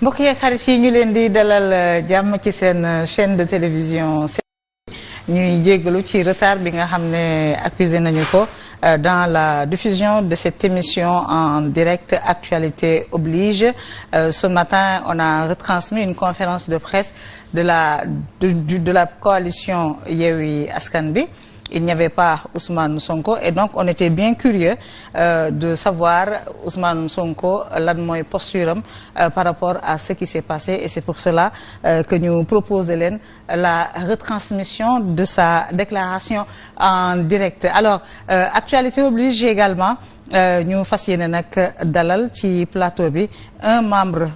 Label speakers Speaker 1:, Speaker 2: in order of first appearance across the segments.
Speaker 1: mbokk yeeg xarit yi ñu leen di dalal jàmm ci seen chaîne de télévision ñuy jéggalu ci retard bi nga xam ne accusé nañu ko dans la diffusion de cette émission en direct Actualité oblige. Ce matin, on a retransmis une conférence de presse de la coalition Yewwi Askan Wi. Il n'y avait pas Ousmane Sonko et donc on était bien curieux de savoir Ousmane Sonko lan mooy posture am par rapport à ce qui s'est passé et c'est pour cela que ñu proposé leen la retransmission de sa déclaration en direct. Alors actualité oblige également ñu fas yéene nag dalal ci plateau bi un membre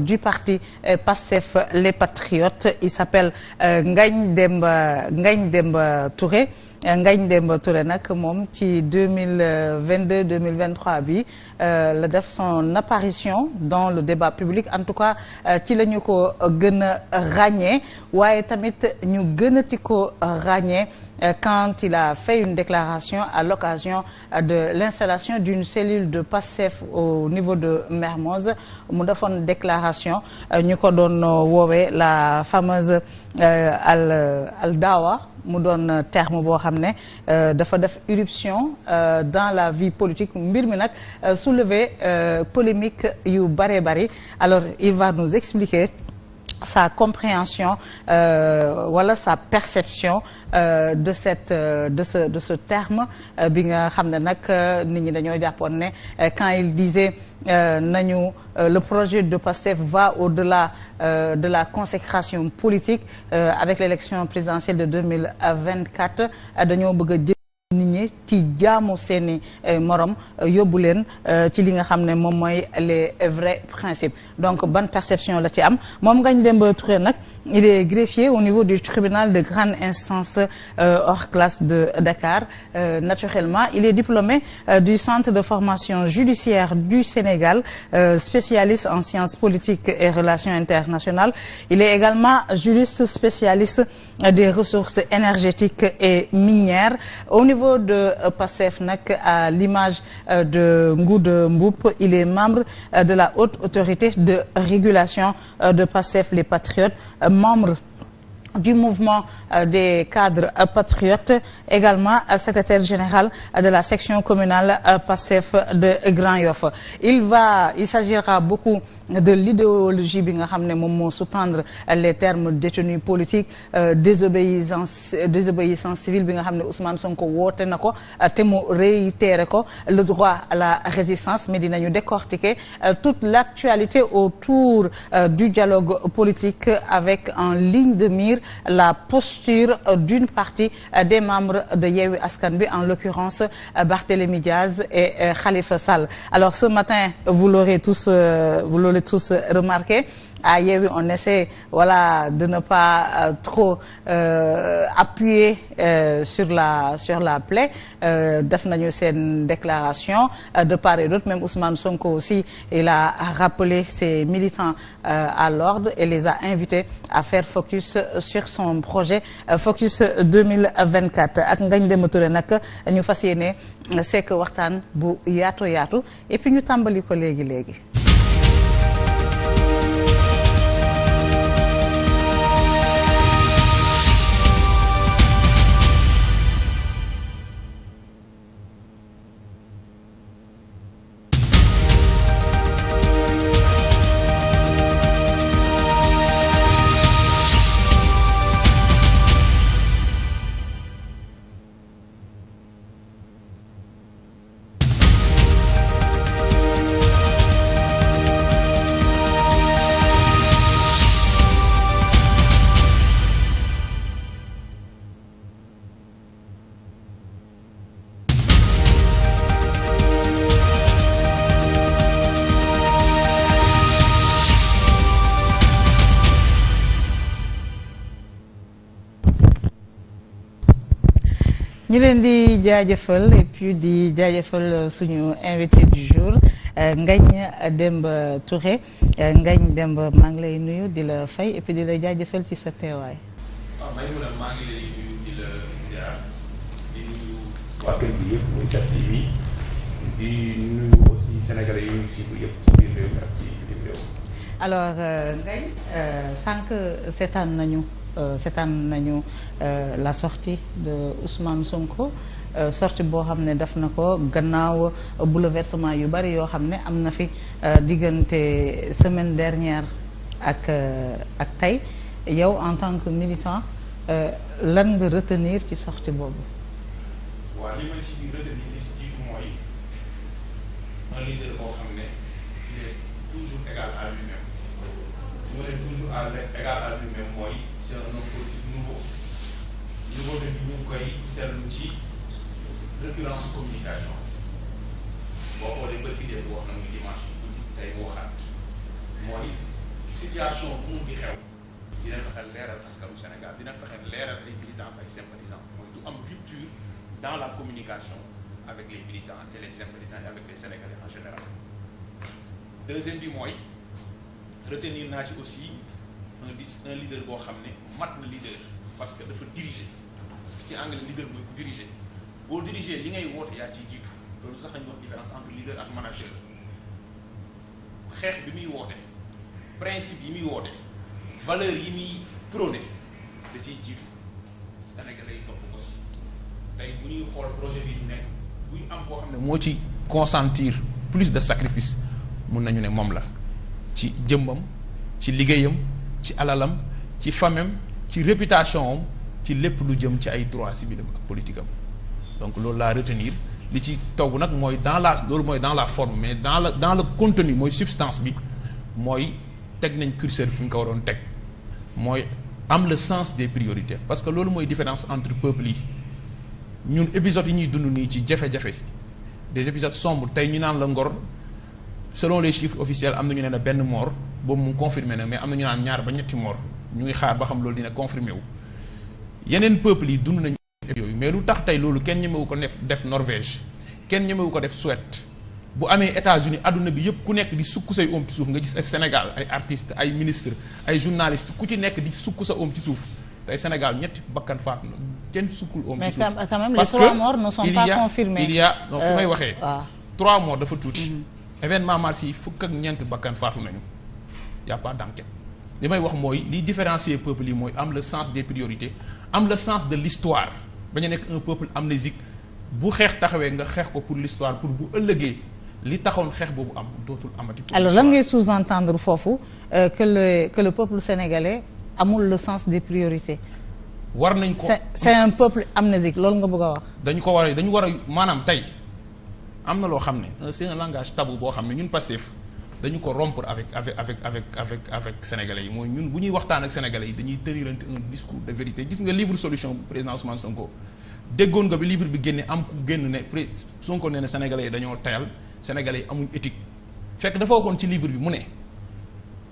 Speaker 1: du parti Pastef les Patriotes. Il s'appelle Ngagne Demba Touré. Ngagne Demba Touré nag moom ci 2022-2023 bi la def son apparition dans le débat public, en tout cas ci la ñu ko gën a ràññee waaye tamit ñu gënati ko ràññee quand il a fait une déclaration à l'occasion de l'installation d'une cellule de Pastef au niveau de Mermoz. Mu defoon déclaration ñu ko doon woowee la fameuse al dawa, mu doon terme boo xam ne dafa def irruption dans la vie politique. Mbir mi nag soulever polémique yu bare bari. Alors il va nous expliquer sa compréhension wala sa perception de ce terme bi nga xam ne nag nit ñi dañoo jàppoon ne quand il disait nañu le projet de Pastef va au-delà de la consécration politique avec l'élection présidentielle de 2024 dañoo bëgg a jël nit ñi ci jaamu seeni morom yóbbu leen ci li nga xam ne moom mooy les vrais principes. Donc ban perception la ci am moom Ngagne Demba Touré nag il est greffier au niveau du tribunal de grande instance hors classe de Dakar. Naturellement il est diplômé du centre de formation judiciaire du Sénégal, spécialiste en sciences politiques et relations internationales. Il est également juriste spécialiste des ressources énergétiques et minières. Au niveau de Pastef nag, à l'image de Ngouda Mboup, il est membre de la haute autorité de régulation de Pastef les Patriotes, membre du mouvement des cadres patriotes, également secrétaire général de la section communale Pastef de Grand Yoff. Il s'agira beaucoup de l'idéologie bi nga xam ne moom moo sous-tendre les termes détenus politiques, désobéissance civile bi nga xam ne Ousmane Sonko woote na ko te mu réitéré ko, le droit à la résistance. Mais dinañu décortiquer toute l'actualité autour du dialogue politique avec en ligne de mire la posture d'une partie des membres de Yewwi Askan Wi, en l'occurrence Barthélémy Diaz et Khalifa Sall. Alors ce matin, vous l'aurez tous remarqué, à Yewwi on essaie de ne pas trop appuyer sur la plaie. Def nañu seen déclaration de part et d'autre. Même Ousmane Sonko aussi, il a rappelé ses militants à l'ordre et les a invités à faire focus sur son projet Focus 2024. Ak Ngagne Demba Touré nag ñu fas yéene sekk waxtaan bu yaatu et puis ñu tàmbali ko léegi. ñu leen di jaajëfal et puis di jaajëfal suñu invité du jour Ngagne Demba Touré. Ngagne Demba maa ngi lay nuyu di la fay et puis di la jaajëfal ci sa teewaay.
Speaker 2: waaw maa ngi lay nuyu di la ziar di nuyu waa kër gi yëpp muy 7TV di nuyu aussi sénégalais yi ñu suivre yëpp ci biir réew mi ak ci bitim réew.
Speaker 1: alors Ngagne sànq seetaan nañu la sortie de Ousmane Sonko sortie boo xam ne def na ko gannaaw bouleversement yu bari yoo xam ne am na fi diggante semaine dernière ak tey yow en tant que militant lan nga retenir ci sortie boobu.
Speaker 2: waaw li ma ci retenir li ci jiitu mooy un leader boo xam ne il est toujours égal à lui-même su ma nee toujours égal à lui-même mooy c'est un homme politique nouveau bi ñu ngi koy seetlu ci récurrence communication boo xoolee bëgg démb wax na muy dimanche bi guddi tey mu waxaat mooy situation bu mu di xew dina fexe leeral askanu Sénégal dina fexe leeral ay militants ay sympathisants mooy du am rupture dans la communication avec les militants et les sympathisants et avec les Sénégalais en général. Deuxième bi mooy retenir naa ci aussi un leader boo xam ne mat na leader parce que dafa diriger parce que ci anglais leader mooy ku diriger boo diriger li ngay woote yaa ciy jiitu loolu sax lañuy wax différence entre leader ak manager xeex bi muy woote principe yi muy woote valeur yi muy prôné da ciy jiitu Sénégalais yi topp ko si tey bu ñuy xool projet bi ñu nekk buy am koo xam ne moo ci consentir plus de sacrifice mun nañu ne moom la ci jëmmam ci liggéeyam ci alalam ci famem ci réputation am ci lépp lu jëm ci ay droits civils ak politique am donc loolu laa retenir li ci togg nag mooy loolu mooy dans la forme mais dans le contenu mooy substance bi mooy teg nañ curseur fi ñu ko waroon teg mooy am le sens des priorités parce que loolu mooy différence entre peuple yi ñun épisodes yi ñuy dund nii ci jafe-jafe des épisodes sombres tey ñu naan la Ngor selon les chiffres officiels am na ñu ne benn mort boobu mu confirmé na mais am na ñu naan 2 ba 3 mort ñu ngi xaar ba xam loolu dina confirmé wu yeneen peuples yi dund nañu yooyu mais lu tax tey loolu kenn ñemewu ko def Norvège kenn ñemewu ko def Suède bu amee États-Unis adduna bi yëpp ku nekk di sukk say oom ci suuf nga gis ay Sénégal ay artistes ay ministres ay journalistes ku ci nekk di sukk sa oom ci suuf tey Sénégal 2 bakkan faatu na kenn sukkul oom ci suuf.
Speaker 1: mais quand même les 3 morts ne sont pas confirmés.
Speaker 2: il y a non fu may waxee. 3 morts dafa tuuti. événement mars yi 4 bakkan faatu nañu y a pas d'enquête li may wax mooy liy différencier peuple yi mooy am le sens des priorités am le sens de l'histoire bañ a nekk un peuple amnésique bu xeex taxawee nga xeex ko pour l'histoire pour bu ëllëgee li taxoon xeex boobu am dootul amati.
Speaker 1: alors lan ngay sous-entendre foofu que le peuple sénégalais amul le sens des priorités.
Speaker 2: war nañ ko
Speaker 1: c'est un peuple amnésique loolu nga bëgg a wax.
Speaker 2: dañu war a maanaam tey am na loo xam ne c'est un langage tabou boo xam ne ñun Pastef dañu ko rompre avec sénégalais yi mooy ñun bu ñuy waxtaan ak sénégalais yi dañuy tenirante un discours de vérité gis nga livre solution bu président Ousmane Sonko déggoon nga bi livre bi génne am ku génn ne Sonko nee na sénégalais yi dañoo tayal sénégalais yi amuñ éthique fekk dafa waxoon ci livre bi mu ne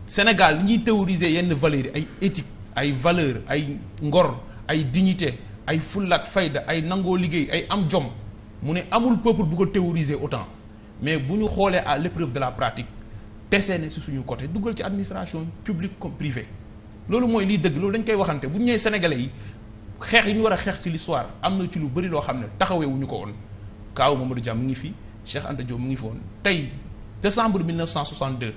Speaker 2: Sénégal li ñuy théoriser yenn valeurs yi ay éthique ay valeurs ay ngor ay dignité ay fullaak fayda ay nangoo liggéey ay am jom mu ne amul peuple bu ko théoriser autant mais bu ñu xoolee à l'épreuve de la pratique tesee ne si suñu côté duggal ci administration publique comme privée loolu mooy liy dëgg loolu dañ koy waxante bu ñu ñëwee sénégalais yi xeex yi ñu war a xeex ci l'histoire am na ci lu bëri loo xam ne taxawee wu ñu ko woon kaaw Mamadou Dia mu ngi fi Cheikh Anta Diop mu ngi fi woon tey décembre 1962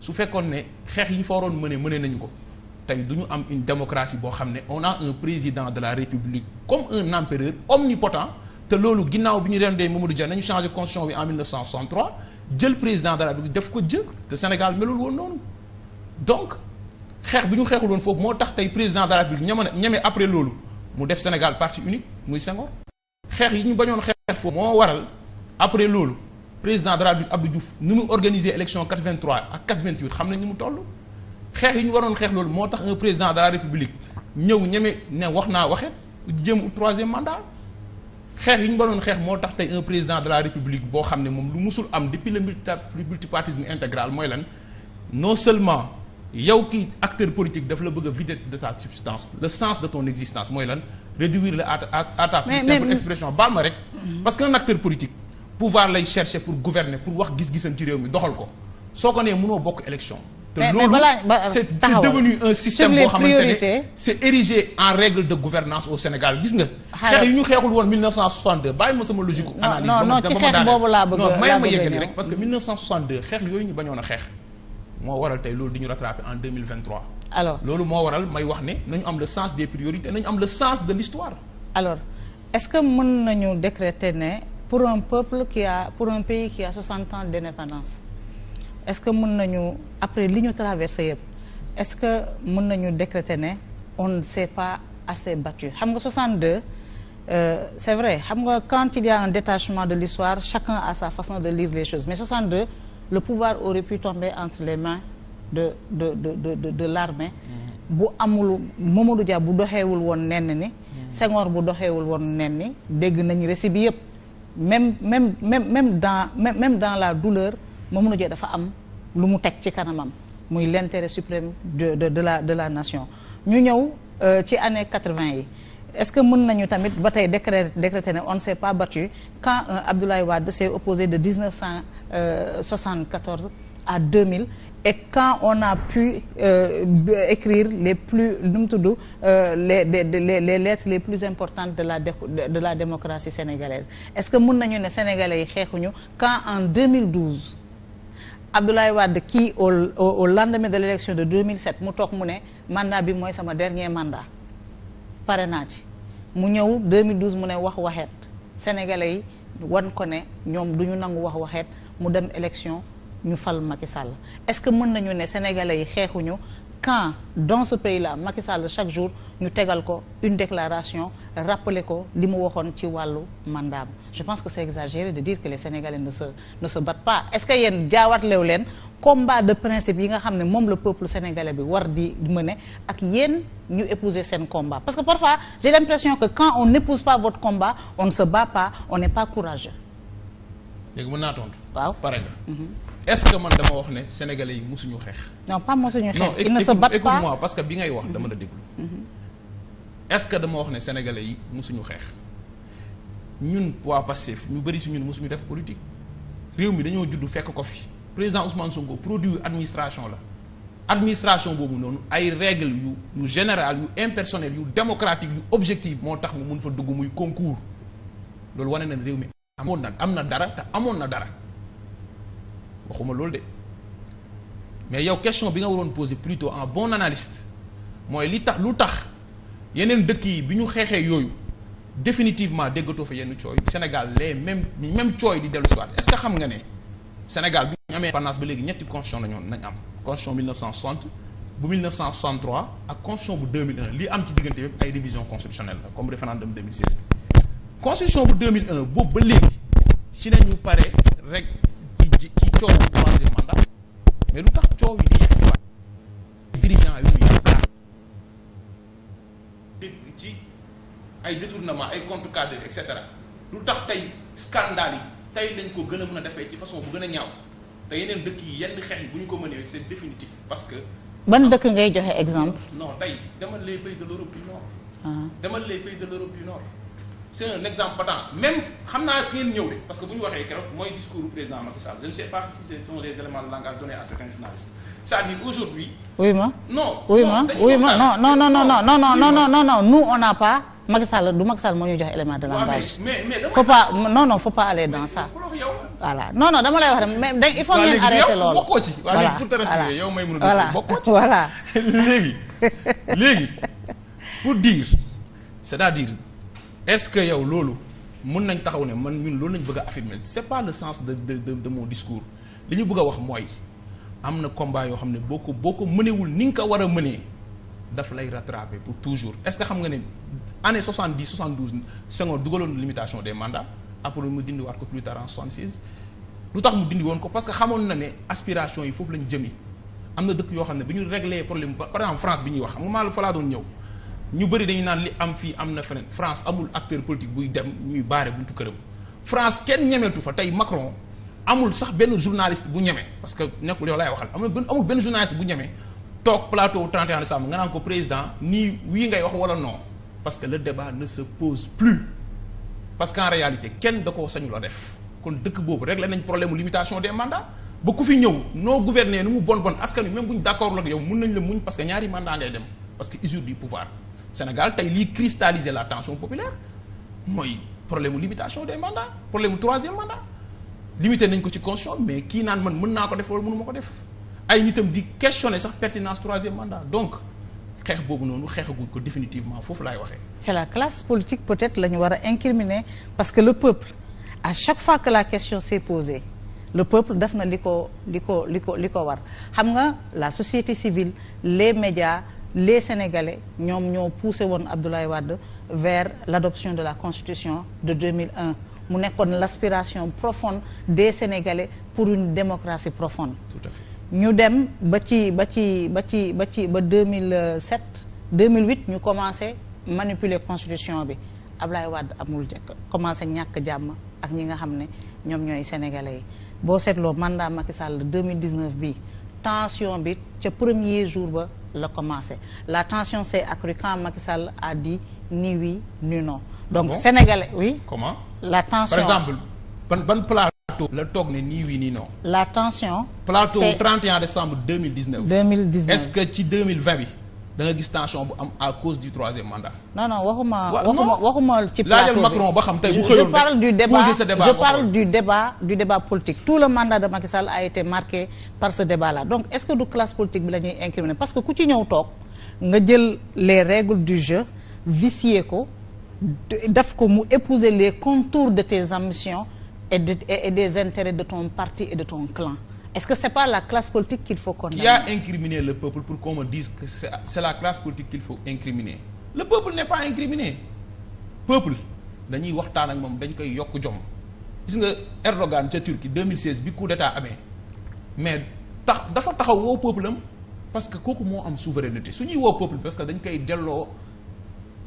Speaker 2: su fekkoon ne xeex yi ñu fa waroon mëne nañu ko tey du ñu am une démocratie boo xam ne on a un président de la république comme un empereur omnipotent te loolu ginnaaw bi ñu rendee Mamadou Dia nañu changé constitution bi en 1963 jël président de la république def ko jë te Sénégal melul woon noonu donc xeex bi ñu xeexul woon foofu moo tax tey président de la république ñeme après loolu mu def Sénégal parti unique muy Senghor xeex yi ñu bañoon xeex foofu moo waral après loolu président de la république Abdou Diouf ni mu organiser élection 83 ak 88 xam nañ ni mu toll xeex yi ñu waroon xeex loolu moo tax un président de la république ñëw ñeme ne wax naa waxet jëm 3e mandat xeex yi ñu waroon xeex moo tax tey un président de la république boo xam ne moom lu musul am depuis le multipartisme intégral mooy lan non seulement yow ki acteur politique daf la bëgg a vider de sa substance le sens de ton existence mooy lan réduire la à ta plus simple expression baal ma rek parce qu'un acteur politique pouvoir lay chercher pour gouverner pour wax gis-gisam ci réew mi doxal ko soo ko nee mënoo bokk élection te loolu c'est devenu un système boo xamante ne c'est érigé en règle de gouvernance au Sénégal gis nga xeex yi ñu xeexul woon 1962 bàyyi ma sama logique analyse
Speaker 1: non ci xeex boobu laa bëgg
Speaker 2: non may ma yeggali rek parce que 1962 xeex yooyu ñu bañoon a xeex moo waral tey loolu di ñu rattraper en 2023.
Speaker 1: alors
Speaker 2: loolu moo waral may wax ne nañu am le sens des priorités nañu am le sens de l'histoire.
Speaker 1: alors est-ce que mën nañu décréter ne pour un peuple pour un pays qui a 60 ans d'indépendance est-ce que mën nañu après li ñu traversé yëpp est-ce que mën nañu décréter ne on ne s'est pas assez battu xam nga 62 c'est vrai xam nga quand il y a un détachement de l'histoire chacun a sa façon de lire les choses mais 62 le pouvoir aurait pu tomber entre les mains de l'armée bu amul Mamadou Dia bu doxeewul woon nenn ni Senghor bu doxeewul woon nenn ni dégg nañ récit bi yëpp même dans la douleur Mamadou Dia dafa am lu mu teg ci kanamam muy l'intérêt suprême de la nation ñu ñëw ci année 80 yi est-ce que mën nañu tamit ba tey décréter ne on ne s'est pas battu quand Abdoulaye Wade s'est opposé de 1974 à 2000 et quand on a pu écrire les plus nu mu tudd les lettres les plus importantes de la démocratie sénégalaise est-ce que mën nañu ne sénégalais yi xeexuñu quand en 2012 Abdoulaye Wade kii au lendemain de l'élection de 2007 mu toog mu ne mandat bi mooy sama dernier mandat pare naa ci mu ñëw 2012 mu ne waxeet sénégalais yi wan ko ne ñoom du ñu nangu waxeet mu dem élection ñu fal Macky Sall est-ce que mën nañu ne sénégalais yi xeexuñu quand dans ce pays-là Macky Sall chaque jour ñu tegal ko une déclaration rappeler ko li mu waxoon ci wàllu mandat je pense que c'est exagéré de dire que les sénégalais ne se battent pas est-ce que yéen jaawatlew leen combat de principe yi nga xam ne moom le peuple sénégalais bi war di mener ak yéen ñu épouser seen combat parce que parfois j'ai l'impression que quand on n'épouse pas votre combat on ne se bat pas on n'est pas courageux.
Speaker 2: léegi mën naa tontu.
Speaker 1: waaw
Speaker 2: pare nga. est-ce que man dama wax ne sénégalais yi musuñu xeex.
Speaker 1: non pas musuñu xeex.
Speaker 2: non
Speaker 1: ils ne se battent pas
Speaker 2: écoute-moi parce que bi ngay wax dama la déglu. est-ce que dama wax ne sénégalais yi musuñu xeex ñun waa Pastef ñu bëri si ñun musuñu def politique réew mi dañoo judd fekk ko fi président Ousmane Sonko produit administration la administration boobu noonu ay règles yu générales yu impersonnelles yu démocratiques yu objectives moo tax mu mun fa dugg muy concours loolu wane na réew mi. am na dara te amoon na dara waxuma loolu de mais yow question bi nga waroon poser plutôt en bon analyste mooy lu tax yeneen dëkk yi bi ñu xeexee yooyu définitivement déggatoo fa yenn cooy Sénégal les même cooy di dellu si waat est-ce que xam nga ne Sénégal bi ñu amee indépendance ba léegi ñetti constitution nañ am constitution 1960 bu 1963 ak constitution bu 2001 li am ci diggante yëpp ay révision constitutionnelle la comme référendum 2016 bi constitution bu 2001 boobu ba léegi ci nañu pare rek ci coow bu troisième mandat mais lu tax coow yi di yegg si waat dirigeant yu muy dégg ci ay détournement ay compte cadre et cetera lu tax tey scandale yi tey lañ ko gën a mën a defee ci façon bu gën a ñaaw te yeneen dëkk yi yenn xeex yi bu ñu ko mënee c'est définitif parce que
Speaker 1: ban dëkk ngay joxe exemple
Speaker 2: non tey demal les pays de l'Europe du Nord demal les pays de l'Europe du Nord c'est un exemple patent même xam naa fi ngeen ñëw de parce que bu ñu waxee keroog mooy discours du président Macky Sall je ne sais pas si ce sont des éléments de langage donnés à certains journalistes c'est-à-dire aujourd'hui
Speaker 1: oui ma
Speaker 2: non
Speaker 1: nous on n'a pas Macky Sall du Macky Sall moo ñu jox élément de langage mais faut pas faut pas aller dans ça voilà non dama lay wax rek mais il faut ngeen arrêter loolu
Speaker 2: bokkoo ci léegi pour te rassurer yow may mën a bokkoo ci
Speaker 1: voilà
Speaker 2: léegi pour dire c'est-à-dire est-ce que yow loolu mën nañ taxaw ne man ñun loolu nañ bëgg a affirmer c'est pas le sens de mon discours li ñu bëgg a wax mooy am na combat yoo xam ne boo ko mënewul ni nga ko war a mënee daf lay rattraper pour toujours est-ce que xam nga ne année 70 72 Senghor dugaloon limitation des mandats après mu dindi waat ko plus tard en 76 lu tax mu dindi woon ko parce que xamoon na ne aspiration yi foofu lañ jëmi am na dëkk yoo xam ne bi ñu régler problème par exemple France bi ñuy wax xam nga maa fa laa doon ñëw ñu bëri dañuy naan li am fii am na feneen France amul acteur politique buy dem ñuy baare buntu këram France kenn ñemeetu fa tey Macron amul sax benn journaliste bu ñeme parce que nekkul yow laay waxal amul benn journaliste bu ñeme toog plateau 31 décembre nga naan ko président nii wii ngay wax wala non parce que le débat ne se pose plus parce qu'en réalité kenn da koo sañu la def kon dëkk boobu réglé nañ problème limitation des mandats ba ku fi ñëw noo gouverner nu mu bon askan wi même bu ñu d'accord ak yow mun nañ la muñ parce que ñaari mandat ngay dem parce que usure du pouvoir Sénégal tey lii cristalliser la tension populaire mooy problème limitation des mandats problème troisième mandat limité nañ ko ci constitution mais kii naan man mën naa ko def wala mënu ma ko def ay nitam di questionner sax pertinence troisième mandat donc xeex boobu noonu xeexaguñ ko définitivement foofu laay waxee.
Speaker 1: c'est la classe politique peut-être la ñu war a incriminer parce que le peuple à chaque fois que la question s'est posée le peuple def na li ko war xam nga la société civile les médias les Sénégalais ñoom ñoo poussé woon Abdoulaye Wade vers l'adoption de la constitution de 2001 mu nekkoon l'aspiration profonde des Sénégalais pour une démocratie profonde.
Speaker 2: Tout à fait.
Speaker 1: ñu dem ba 2007 2008 ñu commencé manipuler constitution bi Abdoulaye Wade amul commencé ñàkk jàmm ak ñi nga xam ne ñoom ñooy sénégalais yi boo seetloo mandat Macky Sall 2019 bii tension bi ca premier jour ba la commencé la tension s'est accrue quand Macky Sall a dit ni oui ni non. donc
Speaker 2: bon?
Speaker 1: Sénégalais oui.
Speaker 2: Comment?
Speaker 1: La tension
Speaker 2: par exemple ban plateau la toog ne ni oui ni non.
Speaker 1: la tension.
Speaker 2: plateau 31 décembre 2019.
Speaker 1: 2019
Speaker 2: est-ce que ci 2020 bi da nga gis tension bu am à cause du troisième mandat.
Speaker 1: non waxuma ci plateau bi
Speaker 2: laajal Macron ba xam tey bu xëyoon
Speaker 1: je parle du débat
Speaker 2: poser ce débat
Speaker 1: je parle du débat politique tout le mandat de Macky Sall a été marqué par ce débat là donc est-ce que du classe politique bi la ñuy incriminer parce que ku ci ñëw toog nga jël les règles du jeu vicier ko def ko mu épouser les contours de tes ambitions et des intérêts de ton parti et de ton clan. Est-ce que c'est pas la classe politique qu'il faut condamner?
Speaker 2: Qui a incriminé le peuple pour qu'on me dise que c'est la classe politique qu'il faut incriminer? Le peuple n'est pas incriminé. Peuple dañuy waxtaan ak moom dañ koy yokk jom gis nga Erdogan ca Turquie 2016 bi coup d'état amee mais dafa taxaw woo peuple am parce que kooku moo am souveraineté su ñuy woo peuple parce que dañ koy delloo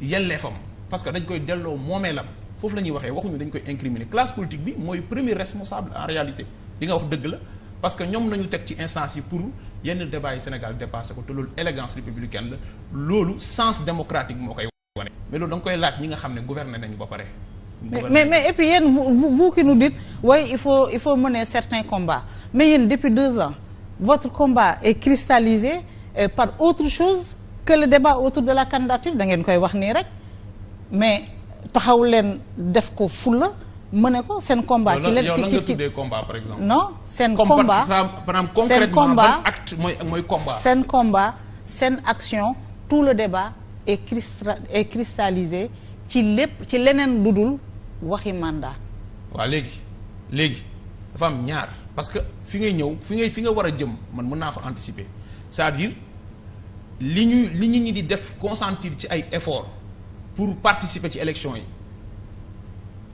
Speaker 2: yelleefam parce que dañ koy delloo moomeelam foofu la ñuy waxee waxuñu dañ koy incriminer classe politique bi mooy premier responsable en réalité li nga wax dëgg la. parce que ñoom nañu teg ci instance yi pour yenn débat yi Sénégal dépassé ko te loolu élégance républicaine la loolu sens démocratique moo koy wane mais loolu da nga koy laaj ñi nga xam ne gouverner nañu ba pare.
Speaker 1: mais et puis yéen vous qui nous dites oui il faut mener certains combats mais yéen depuis 2 ans votre combat est cristallisé par autre chose que le débat autour de la candidature da ngeen koy wax nii rek mais taxaw leen def ko fulla mën ko seen combat.
Speaker 2: ci leen yow la nga tuddee combat par exemple.
Speaker 1: non seen combat
Speaker 2: maanaam concrètement ban acte mooy combat.
Speaker 1: seen combat seen action tout le débat est cristallisé ci lépp ci leneen lu dul waxi mandat.
Speaker 2: waaw léegi dafa am ñaar parce que fi ngay ñëw fi nga war a jëm man mën naa fa anticiper c'est-à-dire li nit ñi di def consentir ci ay efforts pour participer ci élection yi.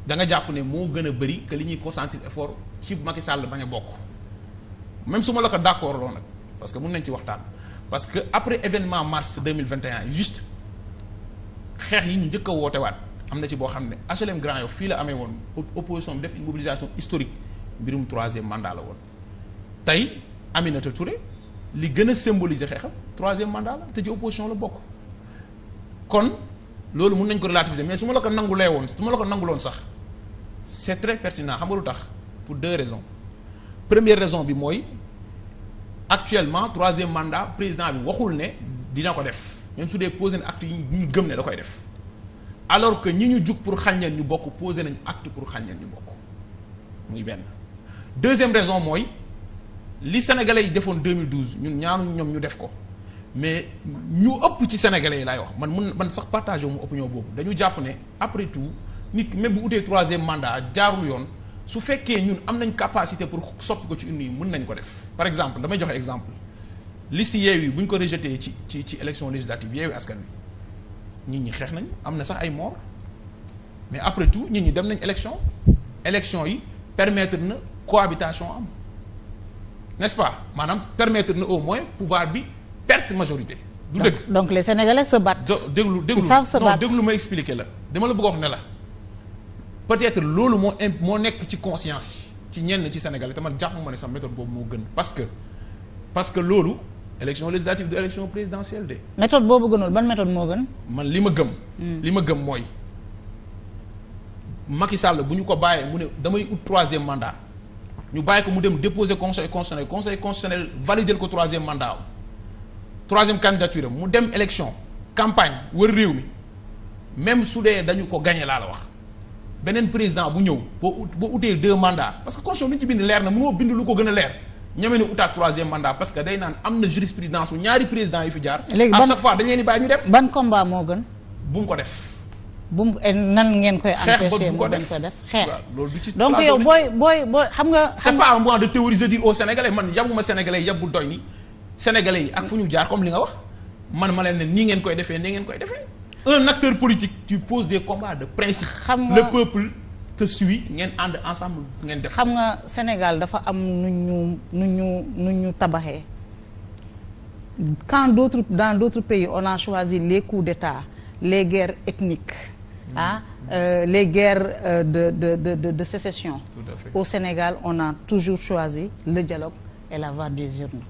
Speaker 2: da nga jàpp ne moo gën a bëri que li ñuy consentir effort ci Macky Sall bañ a bokk même su ma la ko d'accord loo nag parce que mun nañ ci waxtaan parce que après événement mars 2021 juste xeex yi ñu njëkk a woote waat am na ci boo xam ne HLM Grand Yoff fii la amee woon opposition bi def une mobilisation historique mbirum troisième mandat la woon tey Aminata Touré li gën a symboliser xeexam troisième mandat la te ci opposition la bokk kon loolu mun nañ ko relativiser mais su ma la ko nanguloon sax c'est très pertinent xam nga lu tax pour 2 raisons première raison bi mooy actuellement troisième mandat président bi waxul ne dina ko def même su dee posé na acte yi ñu gëm ne da koy def alors que ñi ñu jug pour xàññeen ñu bokk posé nañ acte pour xàññeen ñu bokk muy benn. deuxième raison mooy li sénégalais yi defoon 2012 ñun ñaanu ñoom ñu def ko mais ñu ëpp ci sénégalais yi laay wax man sax partagé wu mu opinion boobu dañu jàpp ne après tout nit même bu utee troisième mandat jaarul yoon su fekkee ñun am nañ capacité pour soppi ko ci une yi mën nañ ko def. par exemple damay joxe exemple liste Yewwi bu ñu ko rejeté ci élection législative Yewwi Askan Wi nit ñi xeex nañ am na sax ay mort mais après tout nit ñi dem nañ élection yi permettre na cohabitation am n'est-ce pas maanaam permettre na au moins pouvoir bi perte majorité. du dëgg
Speaker 1: donc les Sénégalais se battent. Ils savent se battre.
Speaker 2: déglu ma expliquer la dama la bëgg a wax ne la peut-être loolu moo nekk ci conscience yi ci ñenn ci Sénégalais te man jàpp ma ne sax méthode boobu moo gën parce que loolu élection législative de élection présidentielle de.
Speaker 1: méthode boobu gënul ban méthode moo gën.
Speaker 2: man li ma gëm mooy Macky Sall bu ñu ko bàyyee mu ne damay ut troisième mandat ñu bàyyi ko mu dem déposer conseil constitutionnel valider ko troisième mandat troisième candidature mu dem élection campagne wër réew mi même su dee dañu ko gagné laa la wax beneen président bu ñëw boo utee 2 mandats parce que constitution bi ñu ci bind leer na mënoo bind lu ko gën a leer ñeme na utaat troisième mandat parce que day naan am na jurisprudence ñaari président yi fi jaar.
Speaker 1: léegi
Speaker 2: à chaque fois dañ leen di bàyyi ñu dem.
Speaker 1: ban combat moo gën.
Speaker 2: bu mu ko def.
Speaker 1: bu mu nan ngeen koy. empêcher mu
Speaker 2: ko
Speaker 1: bañ ko def xeex.
Speaker 2: loolu du ci
Speaker 1: donc yow booy xam nga.
Speaker 2: c'est pas un moyen de théoriser dire aux Sénégalais man yabuma Sénégalais yab bu doy ni Sénégalais yi ak fu ñu jaar comme li nga wax man ma leen ne nii ngeen koy defee nii ngeen koy defee. un acteur politique tu poses des combats de principe.
Speaker 1: xam nga
Speaker 2: le peuple te suit ngeen ànd ensemble ngeen def.
Speaker 1: xam nga Sénégal dafa am nu ñu tabaxee quand dans d'autres pays on a choisi les coups d'État les guerres ethniques les guerres de sécession.
Speaker 2: Tout à fait.
Speaker 1: Au Sénégal on a toujours choisi le dialogue et la voie des urnes.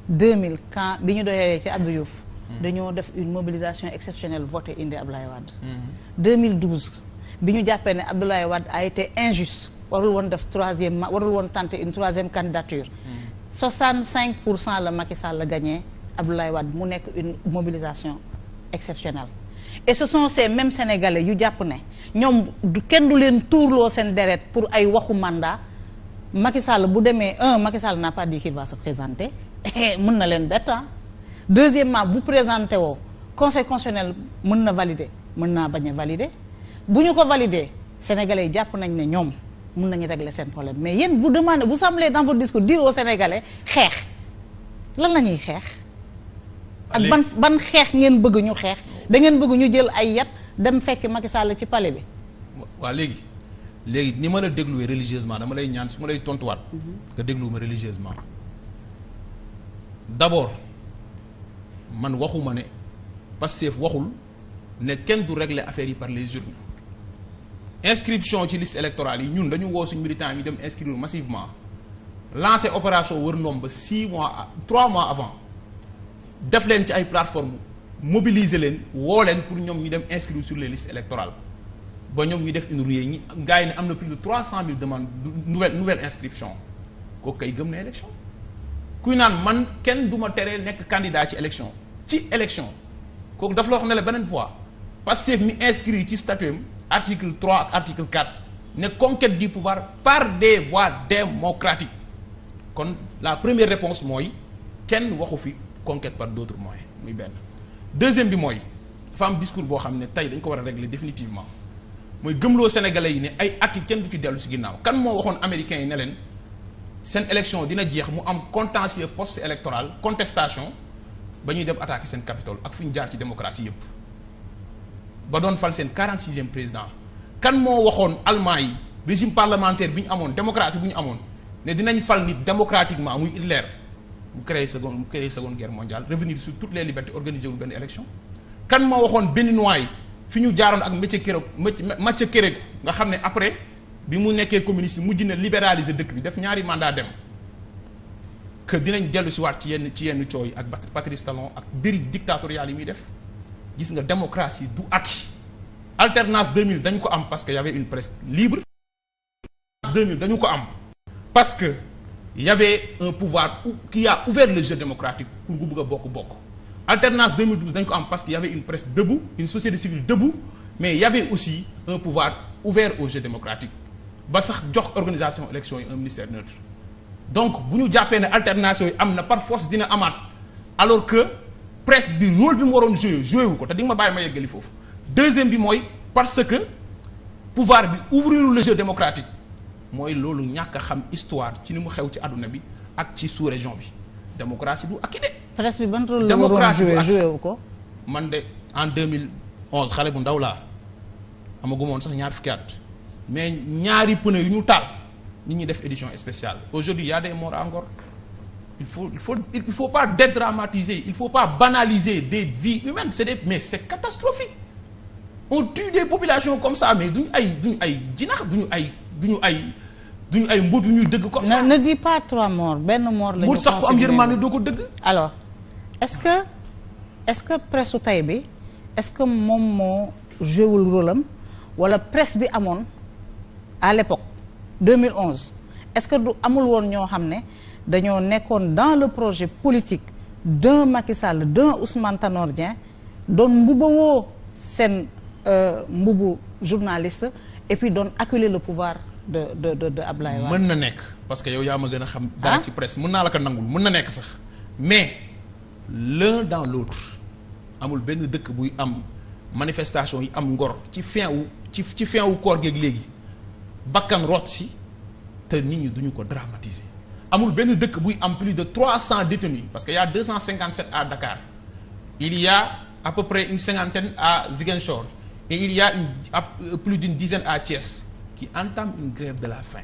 Speaker 1: 2000 quand bi ñu doyee ci Abdou Diouf dañoo def une mobilisation exceptionnelle voté indi Abdoulaye Wade. 2012 bi ñu jàppee ne Abdoulaye Wade a été injuste warul woon def warul woon tenter une troisième candidature. 65% la Macky Sall la gagné Abdoulaye Wade mu nekk une mobilisation exceptionnelle. Et ce sont ces mêmes Sénégalais yu jàpp ne ñoom kenn du leen tuurloo seen deret pour ay waxu mandat Macky Sall bu demee Macky Sall n'a pas dit qu'il va se présenter mën na leen bett. Deuxièmement bu présenté woo conseil constitutionnel mën na valider mën naa bañ a valider bu ñu ko valider Sénégalais yi jàpp nañ ne ñoom mën nañu régler seen problème mais yéen vous demandez vous semblez dans votre discours dire aux Sénégalais xeex lan la ñuy xeex. ak ban xeex ngeen bëgg ñu xeex da ngeen bëgg ñu jël ay yat dem fekk Macky Sall ci palais bi.
Speaker 2: waaw léegi ni ma la dégluwee religieusement dama lay ñaan su ma lay tontuwaat. nga déglu ma religieusement. d'abord man waxuma ne Pastef waxul ne kenn du régler affaire yi par les urnes. inscription ci liste électorale yi ñun dañu woo suñu militants yi ñu dem inscrire massivement lancer opération wër ndoom ba 3 mois avant def leen ci ay plateformes mobiliser leen woo leen pour ñoom ñu dem inscrire sur les listes électorales ba ñoom ñu def une ruée ñi gars yi ne am na plus de 300 000 demandes nouvelle inscription kooku kay gëm na élection kuy naan man kenn du ma teree nekk candidat ci élection kooku daf la wax ne la beneen fois Pastef mi inscrit ci statut article 3 ak article 4 ne conquête du pouvoir par des voies démocratiques kon la première réponse mooy kenn waxu fi conquête par d'autres moyens muy benn. deuxième bi mooy dafa am discours boo xam ne tey dañ ko war a régler définitivement mooy gëmloo sénégalais yi ne ay acquis kenn du ci dellu si ginnaaw kan moo waxoon américains yi ne leen seen élection dina jeex mu am contentieux post électoral contestation ba ñuy dem attaquer seen capitole ak fu ñu jaar ci démocratie yëpp ba doon fal seen 46e président kan moo waxoon allemand yi régime parlementaire bi ñu amoon démocratie bu ñu amoon ne dinañ fal nit démocratiquement muy Hitler mu créé seconde guerre mondiale revenir sur toutes les libertés organiser wul benn élection kan moo waxoon béninois yi fi ñu jaaroon ak Mathieu Kérékou nga xam ne après bi mu nekkee communiste mujj na libéraliser dëkk bi def ñaari mandat dem que dinañ dellu si waat ci yenn coow yi ak Patrice Talon ak dérive dictatoriale yi muy def gis nga démocratie du acquis alternance 2000 dañu ko am parce que y avait une presse libre 2000 dañu ko am parce que y avait un pouvoir qui a ouvert le jeu démocratique pour ku bëgg a bokk alternance 2012 dañ ko am parce que y avait une presse debout une société civile debout mais y avait aussi un pouvoir ouvert au jeu démocratique ba sax jox organisation élection yi un ministère neutre donc bu ñu jàppee ne alternation yi am na par force dina amaat alors que presse bi rôle bi mu waroon joué wu ko te di nga ma bàyyi ma yeggali foofu deuxième bi mooy parce que pouvoir bi ouvrir le jeu démocratique mooy loolu ñàkk a xam histoire ci ni mu xew ci àdduna bi ak ci sous-région bi démocratie du akki de.
Speaker 1: presse bi ban rôle la waroon joué wu ko.
Speaker 2: man de en 2011 xale bu ndaw laa amaguma woon sax ñaar fukki at mais ñaari pneu yu ñu taal nit ñi def édition spéciale aujourd'hui il y a des morts encore il faut pas dédramatiser il faut pas banaliser des vies humaines mais c'est catastrophique on tue des populations comme ça mais duñu ay jinax duñu ay mbóot yu ñuy dëgg comme ça.
Speaker 1: ne dis pas 3 morts benn mort la ñu.
Speaker 2: sax ko am yërmande doo ko dëgg.
Speaker 1: alors est-ce que presse su tey bi est-ce que moom moo joué wul rôle am wala presse bi amoon à l'époque 2011 est-ce que du amul woon ñoo xam ne dañoo nekkoon dans le projet politique d'un Macky Sall d'un Ousmane Tanor Dieng doon mbubawoo seen mbubu journaliste et puis doon acculer le pouvoir de Ablaye Wade.
Speaker 2: mën na nekk parce que yow yaa ma gën a xam. dara ci presse mën naa la ko nangul mën na nekk sax mais l'un dans l'autre amul benn dëkk buy am manifestation yi am ngor ci fin wu koor geeg léegi bakkan rot si te nit ñi duñu ko dramatiser. amul benn dëkk buy am plus de 300 détenus parce que y a 257 à Dakar il y a à peu près une cinquantaine à Ziguinchor et il y a plus d'une dizaine à Thiès qui entament une grève de la faim.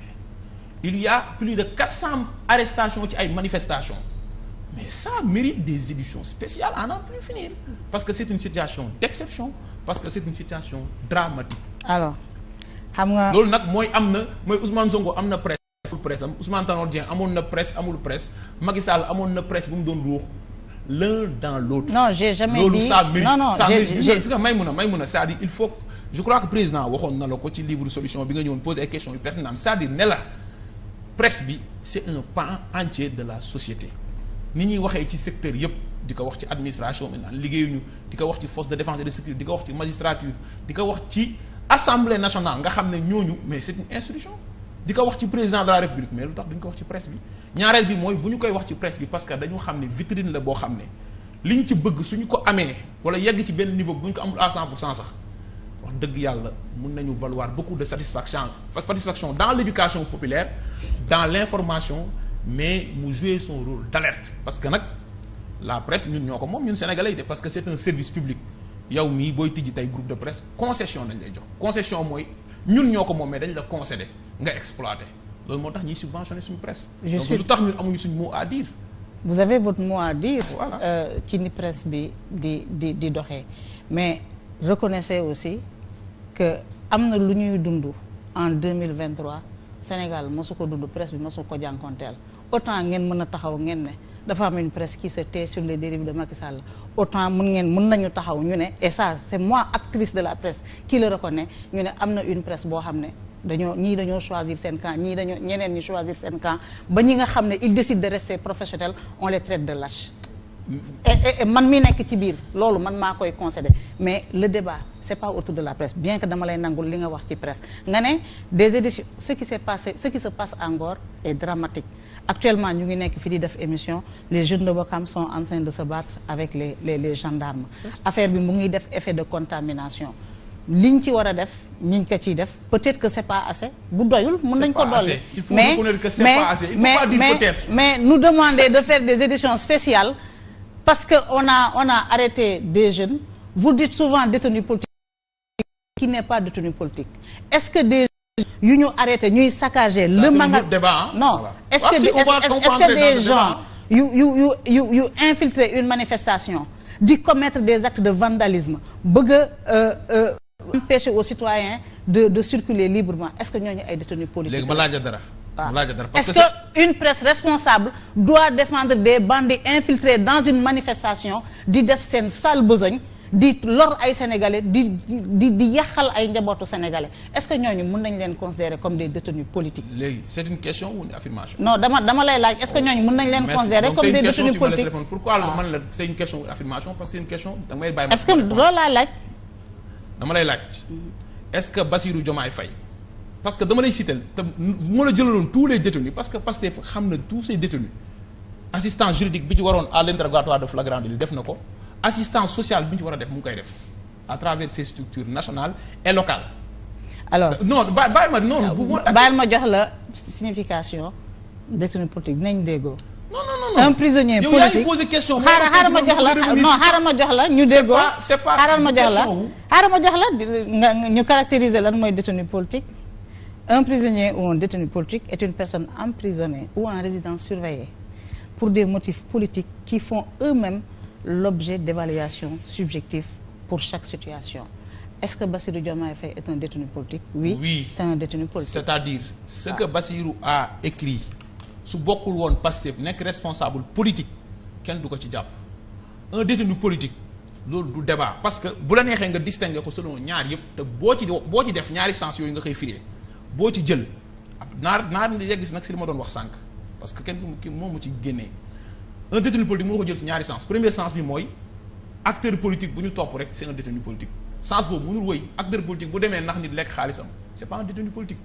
Speaker 2: Il y a plus de 400 arrestations ci ay manifestations mais ça mérite des éditions spéciales à n'en plus finir parce que c'est une situation d'exception parce que c'est une situation dramatique.
Speaker 1: alors xam nga
Speaker 2: loolu nag mooy Ousmane Sonko am na presse am Ousmane Tanor Dieng amoon na presse amul presse Macky Sall amoon na presse bu mu doon ruux l'un dans l'autre.
Speaker 1: non j'ai jamais
Speaker 2: loolu
Speaker 1: dit
Speaker 2: ça mérite
Speaker 1: non
Speaker 2: ça mérite gis nga Maïmouna c'est-à-dire il faut je crois que président waxoon na la ko ci livre solution bi nga ñëwoon poser ay questions yu pertinentes c'est-à-dire ne la presse bi c'est un pan entier de la société ni ñuy waxee ci secteur yëpp di ko wax ci administration maintenant liggéeyuñu di ko wax ci force de défense et de sécurité di ko wax ci magistrature di ko wax ci assemblée nationale nga xam ne ñooñu mais c'est une institution di ko wax ci président de la république mais lu tax duñ ko wax ci presse bi ñaareel bi mooy bu ñu koy wax ci presse bi parce que dañu xam ne vitrine la boo xam ne liñ ci bëgg suñu ko amee wala yegg ci benn niveau bu ñu ko amul à 100% sax wax dëgg yàlla mun nañu valoir beaucoup de satisfaction dans l'éducation populaire dans l'information mais mu jouer son rôle d'alerte parce que nag la presse ñun ñoo ko moom ñun sénégalais yi parce que c'est un service public yow mii booy tijji tey groupe de presse concession dañ lay jox concession mooy ñun ñoo ko moom mais dañ la concéder nga exploiter loolu moo tax ñuy subventionner suñu presse. donc lu tax ñun amuñu suñu mot à dire.
Speaker 1: vous avez votre mot à dire.
Speaker 2: voilà
Speaker 1: ci ni presse bi di doxee mais reconnaissez aussi que am na lu ñuy dund en 2023 Sénégal mosu ko dund presse bi mosu ko jànkonteel autant ngeen mën a taxaw ngeen ne dafa am une presse qui se tait sur les dérives de Macky Sall autant mën nañu taxaw ñu ne et ça c'est moi actrice de la presse qui le reconnaît ñu ne am na une presse boo xam ne dañoo choisir seen camp ñeneen ñi choisir seen camp ba ñi nga xam ne ils décident de rester professionnels on les traite de lâches. et man mi nekk ci biir loolu man maa koy concéder mais le débat c'est pas autour de la presse bien que dama lay nangul li nga wax ci presse nga ne des éditions ce qui se passe à Ngor est dramatique actuellement ñu ngi nekk fi di def émission les jeunes de Ouakam sont en train de se battre avec les gendarmes affaire bi mu ngi def effet de contamination liñ ci war a def ñiñ ko ciy def peut-être que c'est pas assez bu doyul mën nañ ko dolli mais nous demander de faire des éditions spéciales parce que on a arrêté des jeunes vous dites souvent détenus politiques qui n'est pas détenu politique est-ce que des yu ñu arrêté ñuy saccager le magasin non voilà. est-ce que des gens yu infiltrer une manifestation di commettre des actes de vandalisme bëgg a empêcher aux citoyens de circuler librement est-ce que ñooñu ay détenus politiques
Speaker 2: léegi ma laaj dara
Speaker 1: est-ce que une presse responsable doit défendre des bandits infiltrés dans une manifestation di def seen sale besogne di lor ay sénégalais di yàqal ay njabootu sénégalais est-ce que ñooñu mën nañ leen considérer comme des détenus politiques.
Speaker 2: léegi c'est une question ou une affirmation.
Speaker 1: non dama lay laaj est-ce que ñooñu mën nañ leen considérer comme des détenus politiques.
Speaker 2: pourquoi man la c'est une question ou une affirmation parce que c'est une question da ngay bàyyi.
Speaker 1: est-ce que loolu laa laaj.
Speaker 2: dama lay laaj est-ce que Bassirou Diomaye Faye parce que dama lay citer te mu la jëlaloon tous les détenus parce que Pastef xam na tous ces détenus assistance juridique bi ci waroon à l'interrogatoire de flagrant délit def na ko assistance sociale bi ñu ci war a def mu ngi koy def à travers ces structures nationales et locales.
Speaker 1: alors
Speaker 2: non bàyyi ma noonu.
Speaker 1: bàyyil ma jox la signification détenu politique dinañ déggoo.
Speaker 2: non
Speaker 1: un prisonnier politique
Speaker 2: yow yaa ngi posé question.
Speaker 1: xaaral ma jox la ñu déggoo. xaaral ma jox la nga ñu caractériser lan mooy détenu politique. Un prisonnier ou un détenu politique est une personne emprisonnée ou en résidence surveillée pour des motifs politiques qui font eux-mêmes l'objet d'évaluations subjectives pour chaque situation. Est-ce que Bassirou Diomaye Faye est un détenu politique? Oui, c'est un détenu politique.
Speaker 2: C'est-à-dire ce que Bassirou a écrit su bokkul woon Pastef nekk responsable politique kenn du ko ci jàpp. Un détenu politique loolu du débat parce que bu la neexee nga distinguer ko selon ñaar yëpp te boo ci def ñaari sens yooyu nga koy firé. boo ci jël naar gis nag si li ma doon wax sànq parce que kenn ki moom mu ci génnee un détenu politique moo ko jël si ñaari sens premier sens bi mooy acteur politique bu ñu topp rek c'est un détenu politique sens boobu mënul wëy acteur politique bu demee nax nit lekk xaalisam c'est pas un détenu politique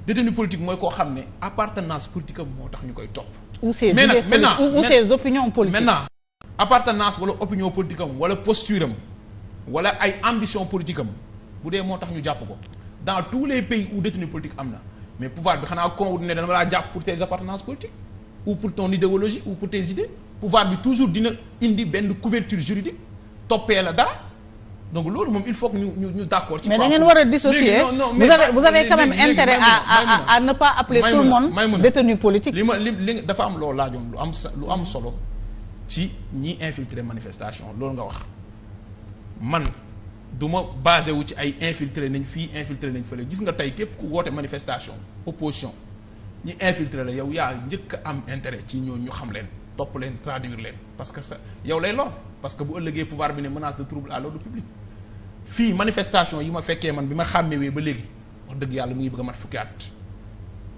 Speaker 2: détenu politique mooy koo xam ne appartenance politique am moo tax ñu koy topp.
Speaker 1: ou ses
Speaker 2: mais nag
Speaker 1: ou ses opinions politiques.
Speaker 2: maintenant appartenance wala opinion politique am wala posture am wala ay ambition politique am bu dee moo tax ñu jàpp ko dans tous les pays où détenu politique am na mais pouvoir bi xanaa kon ne dama laa jàpp pour tes appartenances politiques ou pour ton idéologie ou pour tes idées pouvoir bi toujours dina indi benn couverture juridique toppee la dara donc loolu moom il faut que ñu d'accord. ci
Speaker 1: mais da ngeen war a dissocier. vous avez quand même intérêt à ne pas appeler tout le monde détenu politique.
Speaker 2: li dafa am loo laajoon lu am solo ci ñi infiltrer manifestation loolu nga wax man du ma basé wu ci ay infiltrer nañ fii infiltrer nañ fële gis nga tey képp ku woote manifestation opposition ñi infiltrer la yow yaa njëkk a am intérêt ci ñooñu ñu xam leen topp leen traduire leen parce que ça yow lay lor parce que bu ëllëgee pouvoir bi ne menace de trouble à l'ordre public fii manifestation yi ma fekkee man bi ma xàmmewee ba léegi wax dëgg yàlla mu ngi bëgg a mat fukki at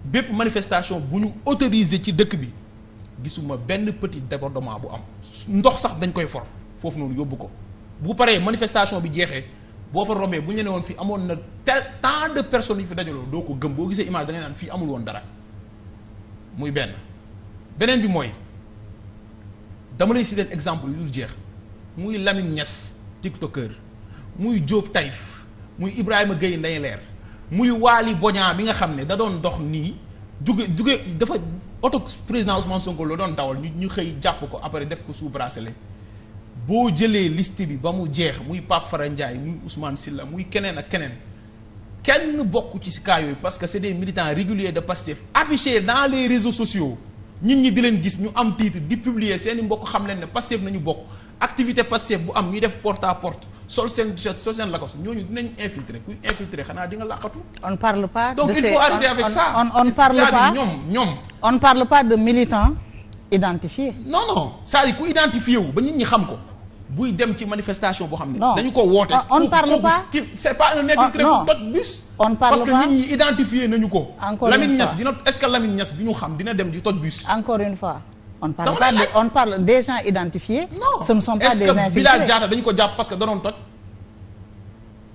Speaker 2: bépp manifestation bu ñu autorisé ci dëkk bi gisuma benn petit débordement bu am ndox sax dañ koy for foofu noonu yóbbu ko bu paree manifestation bi jeexee boo fa rombee bu ñu ne woon fii amoon na tel tant de personnes yu fi dajaloo doo ko gëm boo gisee image da ngay naan fii amul woon dara muy beneen bi mooy dama lay citer exemple yu dul jeex muy Lamine Niass tiktoker muy Diop Taïf muy Ibrahima Gueye Ndeye Leer muy Waly Bodian bi nga xam ne da doon dox nii juge dafa oto président Ousmane Sonko la doon dawal ñu xëy jàpp ko après def ko sous bracelet boo jëlee liste bi ba mu jeex muy Pape Fara Ndiaye muy Ousmane Sylla muy keneen ak keneen kenn bokk ci si cas yooyu parce que c'est des militants réguliers de Pastef affichés dans les réseaux sociaux nit ñi di leen gis ñu am titre di publier seeni mbokk xam leen ne Pastef nañu bokk activité Pastef bu am ñuy def porte à porte sol seen t-shirt sol seen lakos ñooñu dinañ infiltrer kuy infiltrer xanaa di nga làqatu.
Speaker 1: on parle pas
Speaker 2: donc il faut arrêter avec ça.
Speaker 1: on parle pas
Speaker 2: ñoom.
Speaker 1: on parle pas de militants identifiés.
Speaker 2: non c'est-à-dire ku identifié wu ba nit ñi xam ko buy dem ci manifestation boo xam ne.
Speaker 1: non
Speaker 2: dañu ko woote.
Speaker 1: on parle pas
Speaker 2: c'est pas un infiltré bu toj bus.
Speaker 1: on parle
Speaker 2: parce que
Speaker 1: pas
Speaker 2: nit ñi identifié nañu ko.
Speaker 1: encore
Speaker 2: Lamine
Speaker 1: une
Speaker 2: Niass
Speaker 1: fois
Speaker 2: dina est-ce que Lamine Niass bi ñu xam dina dem di toj bus.
Speaker 1: encore une fois. on parle des gens identifiés.
Speaker 2: non
Speaker 1: ce ne sont pas des infiltrés.
Speaker 2: est-ce que Bilal Diatta dañu ko jàpp parce que da doon toj.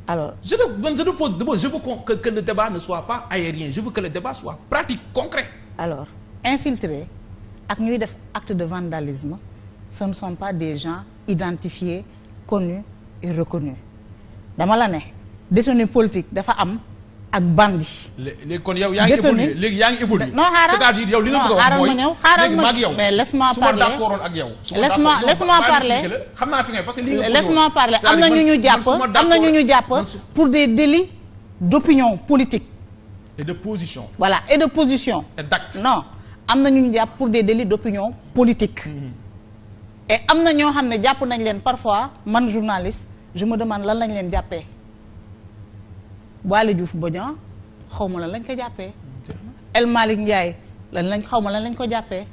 Speaker 1: alors
Speaker 2: je veux que le débat ne soit pas aérien je veux que le débat soit pratique concret.
Speaker 1: alors infiltrés ak ñuy def acte de vandalisme ce ne sont pas des gens identifiés connus et reconnus dama la ne détenu politique dafa am ak bandit.
Speaker 2: léegi kon yow yaa ngi évolué léegi yaa ngi évolué.
Speaker 1: non xaaral
Speaker 2: c'est-à-dire yow li nga bëgg a wax mooy léegi maag yow
Speaker 1: mais laisse-moi parler
Speaker 2: su ma d'accordoon ak yow.
Speaker 1: laisse-moi parler
Speaker 2: xam naa fi ngay parce que li nga
Speaker 1: laisse-moi parler am na ñu ñu jàpp pour des délits d'opinion politique.
Speaker 2: et de position.
Speaker 1: voilà et de position.
Speaker 2: et d'acte.
Speaker 1: non am na ñu ñu jàpp pour des délits d'opinion politique. et am na ñoo xam ne jàpp nañ leen parfois man journaliste je me demande lan lañ leen jàppee. Waly Diouf Bodian xaw ma lan lañ ko jàppee. El Malick Ndiaye xaw ma lan lañ ko jàppee.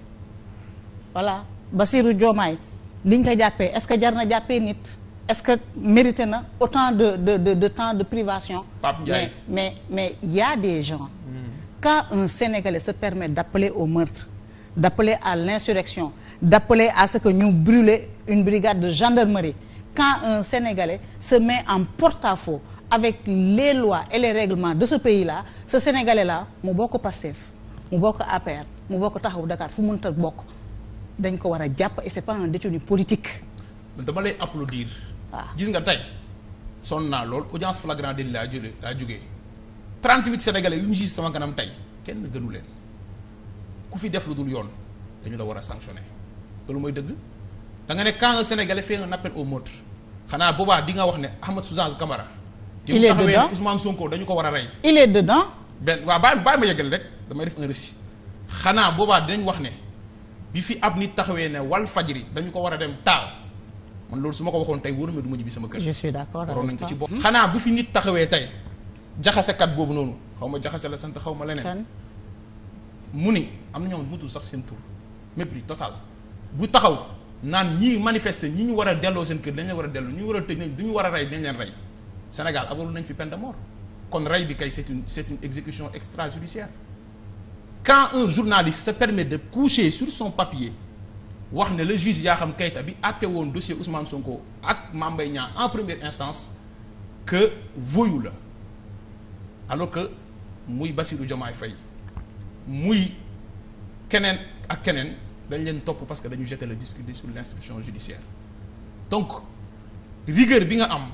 Speaker 1: voilà Bassirou Diomaye liñ ko jàppee est-ce que jar na jàppee nit est-ce que mérité na autant de temps de privation.
Speaker 2: Pape Ndiaye
Speaker 1: mais il y a des gens. Quand un Sénégalais se permet d'appeler au meurtre d'appeler à l'insurrection d'appeler à ce que ñu brûler une brigade de gendarmerie quand un Sénégalais se met en porte-à-faux avec les lois et les règlements de ce pays-là ce Sénégalais-là mu bokk Pastef mu bokk APR mu bokk Taxawu Dakar fu mu mënta bokk dañ ko war a jàpp et c'est pas un détenu politique.
Speaker 2: dama lay applaudir.
Speaker 1: waaw
Speaker 2: gis nga tey sonn naa lool audience flagrant délit laa jógee 38 Sénégalais yu ñu gis sama kanam tey kenn gënu leen ku fi def lu dul yoon dañu la war a sanctionner loolu mooy dëgg da nga ne quand un Sénégalais fait un appel au meurtre xanaa boobaa di nga wax ne Ahmed Suzanne Camara.
Speaker 1: il est dedans
Speaker 2: Ousmane Sonko dañu ko war a rey.
Speaker 1: il est dedans.
Speaker 2: waaw bàyyi ma yeggali rek damay def un récit xanaa boobaa dinañ wax ne bi fi ab nit taxawee ne wal fajri dañu ko war a dem taal man loolu su ma ko waxoon tey wóor na du ma ñibbi sama kër.
Speaker 1: je suis d'accord
Speaker 2: waroon nañ ko ci bopp. xanaa bu fi nit taxawee tey jaxasekat boobu noonu xaw ma jaxase la sant xaw ma leneen. mu ni am na ñoom mutul sax seen tur mépris total bu taxaw naan ñii manifester ñi ñu war a delloo seen kër dañ leen war a delloo ñu war a tëj nañ du ñu war a rey dañ leen rey. Sénégal abalu nañ fi peine de mort kon rey bi kay c'est une exécution extrajudiciaire quand un journaliste se permet de coucher sur son papier wax ne le juge Yakham Keïta bi àtte woon dossier Ousmane Sonko ak Mame Mbaye Niang en première instance que voyou la alors que muy Bassirou Diomaye Faye muy keneen ak keneen dañ leen topp parce que dañu jeter le disque sur l'institution judiciaire. Donc rigueur bi nga am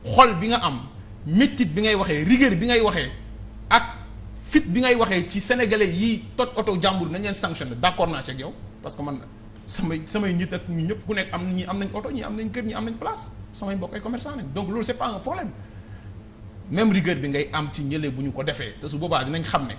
Speaker 2: xol bi nga am métit bi ngay waxee rigueur bi ngay waxee ak fit bi ngay waxee ci sénégalais yi toj oto jàmbur nañ leen sanctionné d'accord naa ci ak yow parce que man samay nit ak ñu ñëpp ku nekk am ñi am nañ oto ñi am nañ kër ñi am nañ place samay mbokk ay commerçant nañ donc loolu c'est pas un problème même rigueur bi ngay am ci ñële bu ñu ko defee te su boobaa dinañ xam ne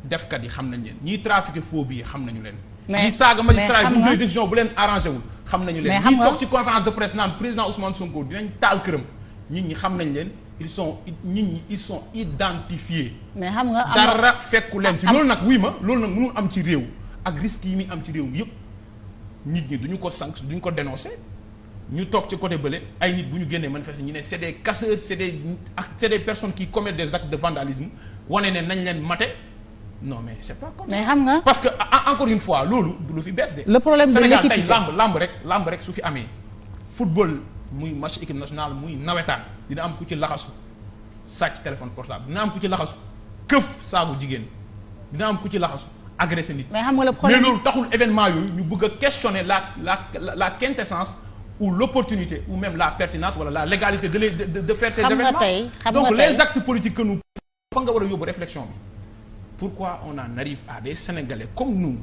Speaker 2: defkat yi xam nañ leen ñiy trafiqué faux billets xam nañu leen. ñi saaga magistrat yi bu ñu jëlee décision bu leen arrangé wul xam nañu leen. ñi toog ci conférence de presse naan président Ousmane Sonko dinañ taal këram nit ñi xam nañ leen ils sont identifiés.
Speaker 1: mais xam nga
Speaker 2: dara fekku leen ci loolu nag wuy ma loolu nag mënul am ci réew ak risques yi muy am ci réew mi yëpp nit ñi duñu ko sànq duñu ko dénoncer ñu toog ci côté bële ay nit bu ñu génnee manifester ñu ne c'est des casseurs c'est des personnes qui commettent des actes de vandalisme wane ne nañ leen mate. Non mais c'est pas comme ça.
Speaker 1: mais xam nga
Speaker 2: parce que encore une fois loolu du lu fi bees de.
Speaker 1: le problème de
Speaker 2: Sénégal
Speaker 1: l'équité
Speaker 2: tey lamb rek su fi amee football muy match équipe nationale muy nawetaan dina am ku ci laxasu sàcc téléphone portable dina am ku ci laxasu këf saagu jigéen dina am ku ci laxasu agressé nit.
Speaker 1: mais xam nga le problème
Speaker 2: mais loolu taxul événement yooyu ñu bëgg a questionner la quintessence ou l'opportunité ou même la pertinence wala la légalité de faire ces événements. Donc les actes politiques que nous fa nga war a yóbbu réflexion bi. Pourquoi on en arrive à des Sénégalais comme nous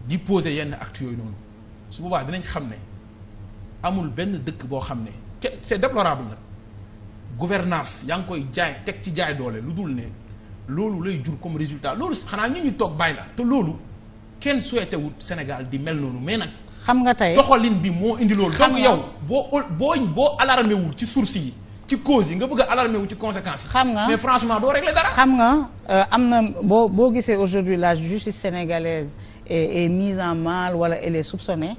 Speaker 2: di poser yenn actes yooyu noonu su boobaa dinañ xam ne amul benn dëkk boo xam ne c'est déplorable nag gouvernance yaa ngi koy jaay teg ci jaay doole lu dul ne loolu lay jur comme résultat loolu xanaa ñi ñu toog bàyyi la te loolu kenn souhaité wut Sénégal di mel noonu mais nag.
Speaker 1: xam nga tey
Speaker 2: doxalin bi moo indi loolu. donc yow boo alarmé wul ci source yi. ci cause yi nga bëgg a alarmé wu ci conséquences yi.
Speaker 1: xam nga
Speaker 2: mais franchement doo régler dara.
Speaker 1: xam nga am na boo gisee aujourd'hui la justice sénégalaise est mise en mal wala elle est soupçonnée.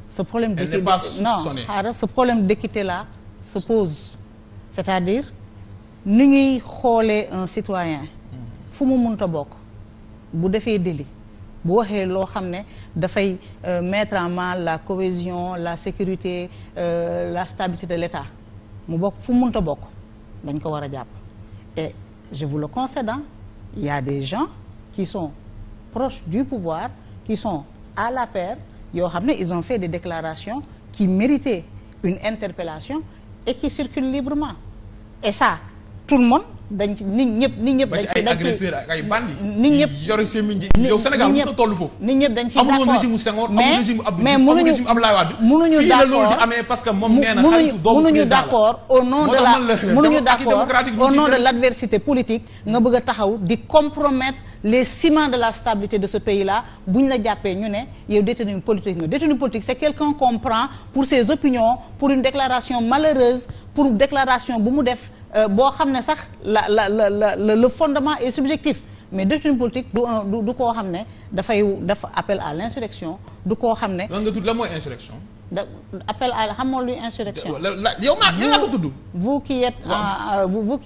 Speaker 1: ce problème d'équité
Speaker 2: elle n'est pas soupçonnée.
Speaker 1: non xaaral ce problème d'équité là se pose c'est-à-dire ni ñuy xoolee un citoyen fu mu mënta bokk bu defee délit bu waxee loo xam ne dafay mettre en mal la cohésion la sécurité la stabilité de l'État mu bokk fu mu mënta bokk dañ ko war a jàpp et je vous le concède il y a des gens qui sont proches du pouvoir qui sont à la paire yoo xam ne ils ont fait des déclarations qui méritaient une interpellation et qui circulent librement et ça tout le monde dañ ci nit ñëpp
Speaker 2: dañ ci ay agresseurs ak ay bandits
Speaker 1: nit ñëpp
Speaker 2: yore seen yow Sénégal mos na toll foofu
Speaker 1: nit ñëpp dañ ci d'accord
Speaker 2: amul woon régime Senghor amul régime Abdou
Speaker 1: mais
Speaker 2: amul régime Abdoulaye Wade
Speaker 1: mënuñu
Speaker 2: fii la loolu di amee parce que moom nee na xaritu doomu
Speaker 1: mënuñu
Speaker 2: président
Speaker 1: d'accord au nom de la mënuñu d'accord au nom de l'adversité politique nga bëgg a taxaw di compromettre les ciments de la stabilité de ce pays-là bu ñu la jàppee ñu ne yow détenu politique nga détenu politique c'est quelqu'un qu'on prend pour ses opinions pour une déclaration malheureuse pour déclaration bu mu def boo xam ne sax le fondement est subjectif mais détenu politique du koo xam ne dafay def appel à l'insurrection du koo xam ne.
Speaker 2: nga tudd la mooy insurrection.
Speaker 1: appel à xamoo luy insurrection.
Speaker 2: yow yaa ko tudd.
Speaker 1: vous qui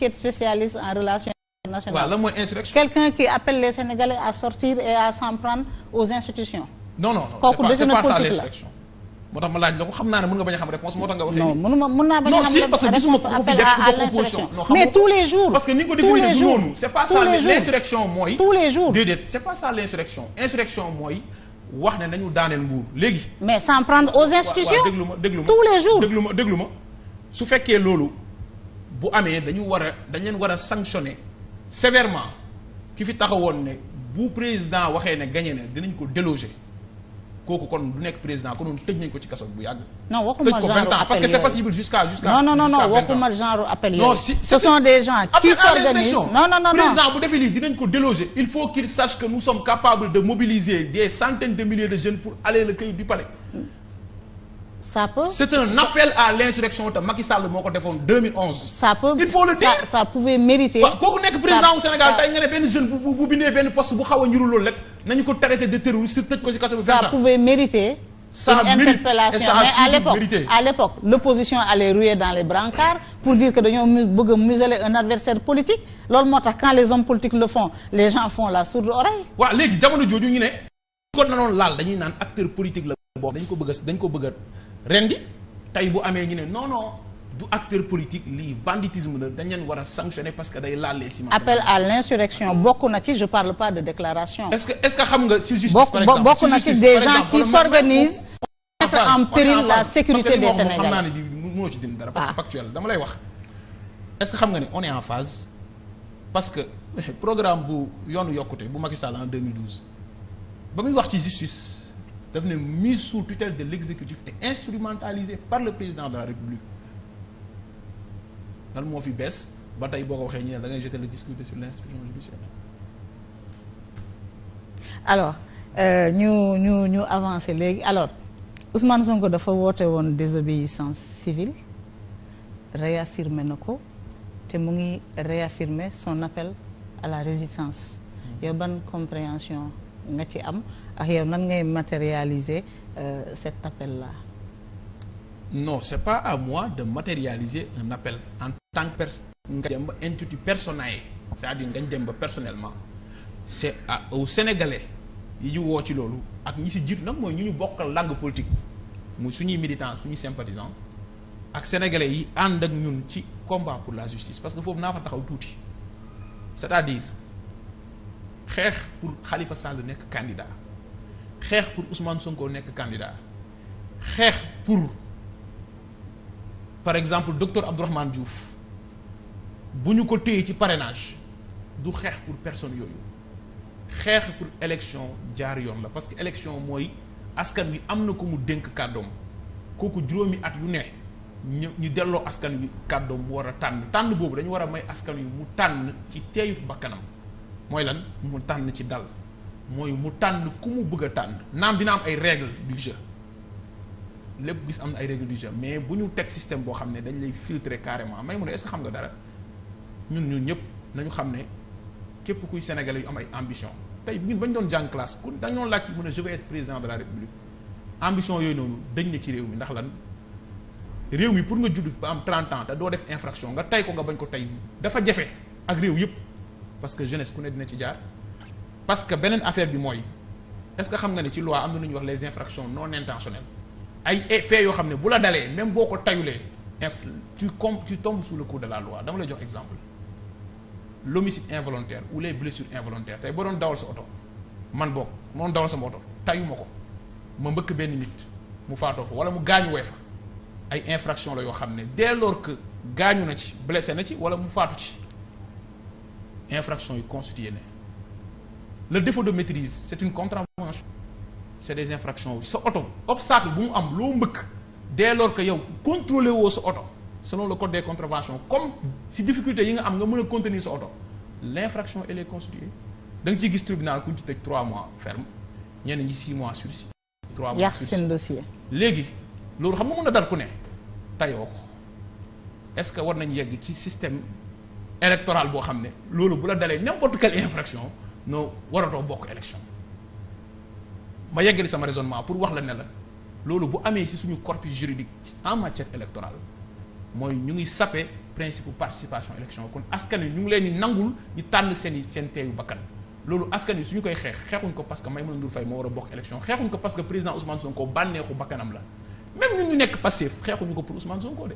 Speaker 1: êtes spécialiste en relations internationales.
Speaker 2: waaw la mooy insurrection.
Speaker 1: quelqu'un qui appelle les Sénégalais à sortir et à s'en prendre aux institutions.
Speaker 2: non c'est pas ça l'insurrection. moo tax ma laaj la ko xam naa ne mën nga bañ a xam réponse moo tax nga waxee.
Speaker 1: non mën naa bañ a xam
Speaker 2: non si parce que gisuma ko fi def ko opposition.
Speaker 1: mais tous les jours.
Speaker 2: parce que ni nga ko définir du noonu. c'est pas ça l'insurrection mooy.
Speaker 1: tous les jours
Speaker 2: déedéet c'est pas ça l'insurrection. insurrection mooy wax ne nañu daaneel nguur léegi.
Speaker 1: mais s'en prendre aux institutions.
Speaker 2: waaw déglu ma
Speaker 1: tous les jours
Speaker 2: déglu ma su fekkee loolu bu amee dañ leen war a sanctionner sévèrement ki fi taxawoon ne bu président waxee ne gagné na dinañ ko déloger. kooku kon du nekk président ko noonu tëj nañ ko ci kaso bu yàgg.
Speaker 1: non waxuma genre appel
Speaker 2: parce que c'est possible jusqu'à
Speaker 1: non waxuma genre appel
Speaker 2: non si
Speaker 1: ce sont des gens qui s'organisent non
Speaker 2: président bu defee lii dinañ ko déloger il faut qu'il sache que nous sommes capables de mobiliser des centaines de milliers de jeunes pour aller le cueillir du palais.
Speaker 1: ça peut
Speaker 2: c'est un appel à l'insurrection te Macky Sall moo ko defoon 2011.
Speaker 1: ça peut
Speaker 2: il faut le dire
Speaker 1: ça pouvait mériter.
Speaker 2: waaw kooku nekk président au Sénégal tey nga ne benn jeune bu bindee benn poste bu xaw a ñurul loolu rek nañu ko traité de terroriste tëj ko ci kaso bi 20 ans.
Speaker 1: ça pouvait mériter. une interpellation mais à l'époque l'opposition allait ruer dans les brancards pour dire que dañoo bëgg a museler un adversaire politique loolu moo tax quand les hommes politiques le font les gens font la sourde oreille.
Speaker 2: waaw léegi jamono jooju ñu ne. ko nanoon laal dañuy naan acteur politique la boobu dañ ko bëgg a rendi tey bu amee ñu ne non du acteur politique lii banditisme la dañ leen war a sanctionner parce que day laal les ciments.
Speaker 1: appel à l'insurrection bokk na ci je parle pas de déclaration.
Speaker 2: est-ce que xam nga si justice par exemple
Speaker 1: bokk na ci des gens qui s'organisent mettre en péril la sécurité des Sénégalais.
Speaker 2: xam naa ne di mënoo ci dindi dara parce que factuel dama lay wax est-ce que xam nga ne on est en phase parce que programme bu yoonu yokkute bu Macky Sall en 2012 ba muy wax ci justice daf ne mise sous tutelle de l'exécutif et instrumentalisée par le président de la République lan moo fi bees ba tey boo ko waxee ñi da ngay jeter le discours sur l'institution judiciaire.
Speaker 1: alors ñu avancer léegi alors Ousmane Sonko dafa woote woon désobéissance civile réaffirmer na ko te mu ngi réaffirmer son appel à la résistance. yow ban compréhension nga ci am ak yow nan ngay matérialiser cet appel là.
Speaker 2: non c'est pas à moi de matérialiser un appel en tant que Ngagne Demba entité personnelle c'est-à-dire Ngagne Demba personnellement c'est aux Sénégalais yi ñu woo ci loolu ak ñi si jiitu nag mooy ñu bokkal langue politique muy suñuy militants suñuy sympathisants ak sénégalais yi ànd ak ñun ci combat pour la justice parce que foofu naa fa taxaw tuuti c'est-à-dire xeex pour Khalifa Sall nekk candidat xeex pour Ousmane Sonko nekk candidat xeex pour par exemple docteur Abdourahmane Diouf bu ñu ko téye ci parrainage du xeex pour personne yooyu xeex pour élection jaar yoon la parce que élection mooy askan wi am na ko mu dénk kàddoom kooku juróomi at yu ne ñu delloo askan wi kàddoom mu war a tànn boobu dañu war a may askan wi mu tànn ci teeyuf bakkanam mooy lan mu tànn ci dal mooy mu tànn ku mu bëgg a tànn naam dina am ay règles du jeu lépp gis am na ay règles du jeu mais bu ñu teg système boo xam ne dañ lay filtrer carrément may mu ne est-ce que xam nga dara ñun ñëpp nañu xam ne képp kuy sénégalais yu am ay ambition tey ñun bañ doon jàng classe ku dañoo laaj mën a je vais être président de la république ambition yooyu noonu dañ na ci réew mi ndax lan réew mi pour nga judd ba am 30 ans te doo def infraction nga tey ko nga bañ ko tey dafa jafe ak réew yëpp parce que jeunesse ku ne dina ci jaar parce que beneen affaire bi mooy est-ce que xam nga ne ci loi am na lu ñuy wax les infractions non intentionnelles ay faits yoo xam ne bu la dalee même boo ko tayulee tu tombes sous le coup de la loi dama lay jox exemple l'homicide involontaire ou les blessures involontaires tey boo doon dawal sa oto man boog ma doon dawal sama oto tayuma ko ma mbëkk benn nit mu faatoo fa wala mu gaañu wee fa ay infraction la yoo xam ne dès lors que gaañu na ci blessé na ci wala mu faatu ci infraction yu constitué ne le défaut de maîtrise c'est une contravention c'est des infractions sa oto obstacle bu mu am loo mbëkk dès lors que yow contrôlé woo sa oto selon le code des contraventions comme si difficulté yi nga am nga mën a contenir sa oto l'infraction elle est constituée da nga ciy gis tribunal ku ñu ci tëj 3 mois ferme ñenn ñi 6 mois sursis 3 mois sursis
Speaker 1: seen dossier.
Speaker 2: léegi loolu xam nga mën na dal ku ne tayoo ko est-ce que war nañ yegg ci système électoral boo xam ne loolu bu la dalee n'importe quelle infraction noo waratoo bokk élection ma yeggali sama raisonnement pour wax la ne la loolu bu amee ci suñu corpus juridique en matière électorale mooy ñu ngi sape principe participation élection kon askan wi ñu ngi leen di nangul ñu tànn seen teeyu bakkan loolu askan wi suñu koy xeexuñ ko parce que Maïmouna Ndour Faye moo war a bokk élection xeexuñ ko parce que président Ousmane Sonko bànneexu bakkanam la même ñun ñu nekk Pastef xeexuñu ko pour Ousmane Sonko de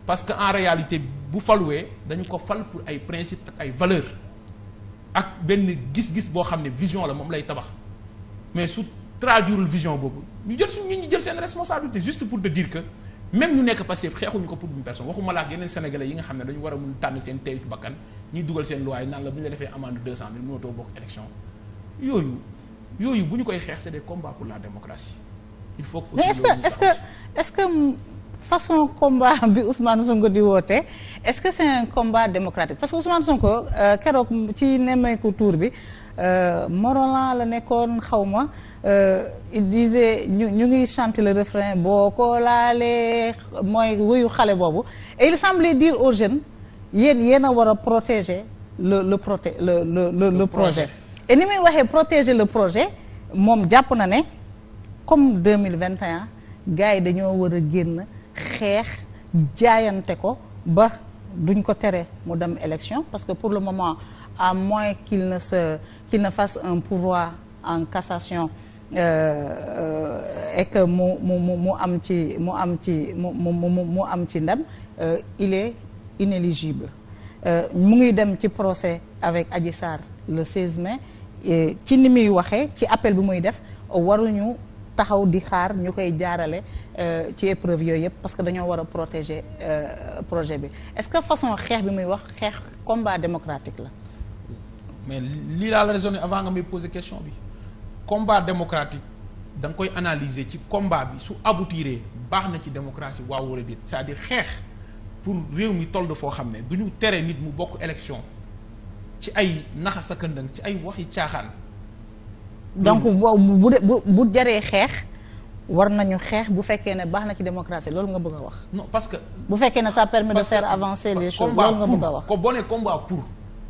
Speaker 2: parce que en réalité bu faluwee dañu ko fal pour ay principes ak ay valeurs ak benn gis-gis boo xam ne vision la moom lay tabax mais su traduirul vision boobu ñu jël suñu ñi jël seen responsabilité juste pour te dire que même ñu nekk Pastef xeexuñu ko pour une personne waxuma la ak yeneen sénégalais yi nga xam ne dañu war a mun tànn seen teyu fi bakkan ñuy dugal seen loi yi naan la bu ñu la defee amende 200 000 mënatoo bokk élection yooyu bu ñu koy xeex c'est des combats pour la démocratie il faut que
Speaker 1: mais est-ce que façon combat bi Ousmane Sonko di woote est-ce que c'est un combat démocratique parce que Ousmane Sonko keroog ci nemmeeku tour bi Morolan la nekkoon xawma il disait ñu ngi chanter le refrain boo ko laalee mooy wuyu xale boobu et il semblait dire aux jeunes yéen a war a protéger le projet et ni muy waxee protéger le projet moom jàpp na ne comme 2021 gars yi dañoo war a génn xeex jaayante ko ba duñ ko tere mu dem élection parce que pour le moment à moins qu'il ne fasse un pourvoi en cassation et que mu am ci ndam il est inéligible mu ngi dem ci procès avec Adji Sarr le 16 mai ci ni muy waxee ci appel bi muy def waruñu taxaw di xaar ñu koy jaarale ci épreuve yooyu yëpp parce que dañoo war a protéger projet bi est-ce que façon xeex bi muy wax xeex combat démocratique la.
Speaker 2: mais lii laa la raisonné avant nga may poser question bi combat démocratique da nga koy analyser ci combat bi su aboutiree baax na ci démocratie waaw wala déet c'est-à-dire xeex pour réew mi toll foo xam ne du ñu tere nit mu bokk élection ci ay naxa sa këndëng ci ay waxi caaxaan.
Speaker 1: donc bu jaree xeex war nañu xeex bu fekkee ne baax na ci démocratie loolu nga bëgg a wax.
Speaker 2: non parce que.
Speaker 1: bu fekkee ne ça permet de faire avancer les choses loolu nga bëgg a wax.
Speaker 2: ko boo nee combat pour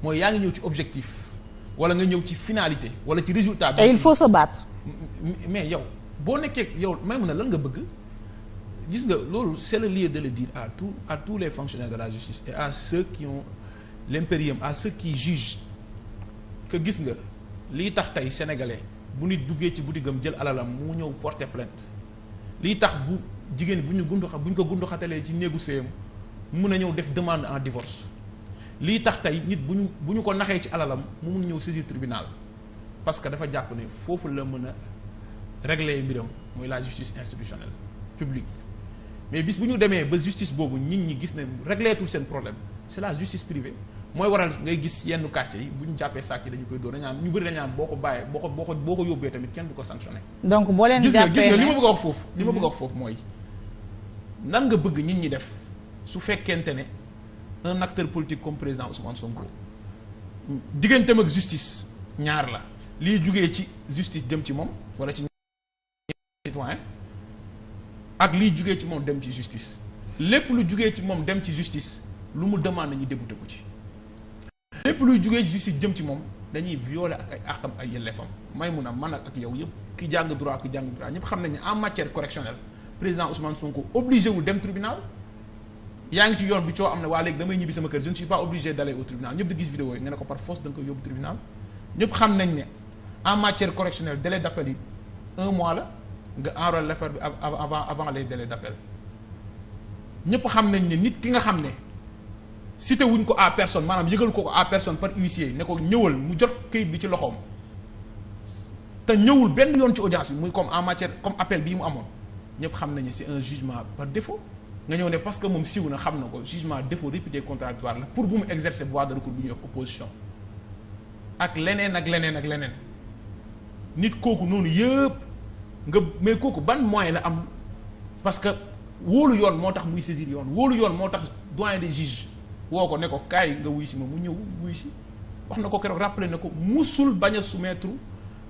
Speaker 2: mooy yaa ngi ñëw ci objectif wala nga ñëw ci finalité wala ci résultat bi.
Speaker 1: et il faut se battre.
Speaker 2: mais yow boo nekkee yow may mun a lan nga bëgg gis nga loolu c'est le lieu de le dire à tous les fonctionnaires de la justice et à ceux qui ont l'impérium à ceux qui jugent que gis nga lii tax tey sénégalais bu nit duggee ci boutique am jël alalam mu ñëw porter plainte lii tax bu jigéen bu ñu ko gunduxatalee ci néegu séyam mun a ñëw def demande en divorce lii tax tey nit bu ñu ko naxee ci alalam mu mun ñëw saisir tribunal parce que dafa jàpp ne foofu la mën a régler mbiram mooy la justice institutionnelle publique mais bis bu ñu demee ba justice boobu nit ñi gis ne régleetul seen problème c'est la justice privée mooy waral ngay gis yenn quartier yi bu ñu jàppee sàcc yi dañu koy dóor dañaan ñu bëri dañaan boo ko bàyyee boo ko yóbbee tamit kenn du ko sanctionné.
Speaker 1: donc boo leen jàppee
Speaker 2: gis nga li ma bëgg a wax foofu. li ma bëgg a wax foofu mooy nan nga bëgg nit ñi def su fekkente ne un acteur politique comme président Ousmane Sonko digganteem ak justice ñaar la lii jugee ci justice jëm ci moom wala ci citoyen ak lii jugee ci moom dem ci justice lépp lu jugee ci moom dem ci justice lu mu demande ñu débuté ko ci lépp luy jugee ci justice jëm ci moom dañuy violer ak ay àqam ay yelleefam may mun a man ak yow yëpp ki jàng droit ki jàng droit ñëpp xam nañ ne en matière correctionnelle président Ousmane Sonko obligé wul dem tribunal yaa ngi ci yoon bi coo am ne waa léegi damay ñibbi sama kër je ne suis pas obligé d'aller au tribunal ñëpp di gis vidéo yi nga ne ko par force da nga koy yóbbu tribunal ñëpp xam nañ ne en matière correctionnelle délai d'appel yi 1 mois la nga enrôler l'affaire bi avant les délais d'appel ñëpp xam nañ ne nit ki nga xam ne cité wuñ ko à personne maanaam yëgal ko à personne par huissier ne ko ñëwal mu jot këyit bi ci loxoom te ñëwul benn yoon ci audience bi muy comme en matière comme appel bii mu amoon ñëpp xam nañu c'est un jugement par défaut nga ñëw ne parce que moom siw na xam na ko jugement défaut réputé contradictoire la pour bu mu exercer voie de recours bu ñuy wax opposition ak leneen ak leneen ak leneen nit kooku noonu yëpp nga mais kooku ban moyen la am parce que wóolu yoon moo tax muy saisir yoon wóolu yoon moo tax doyen des juges woo ko ne ko kaay nga wuy si ma mu ñëw wuy si wax na ko keroog rappelé na ko musul bañ a soumettre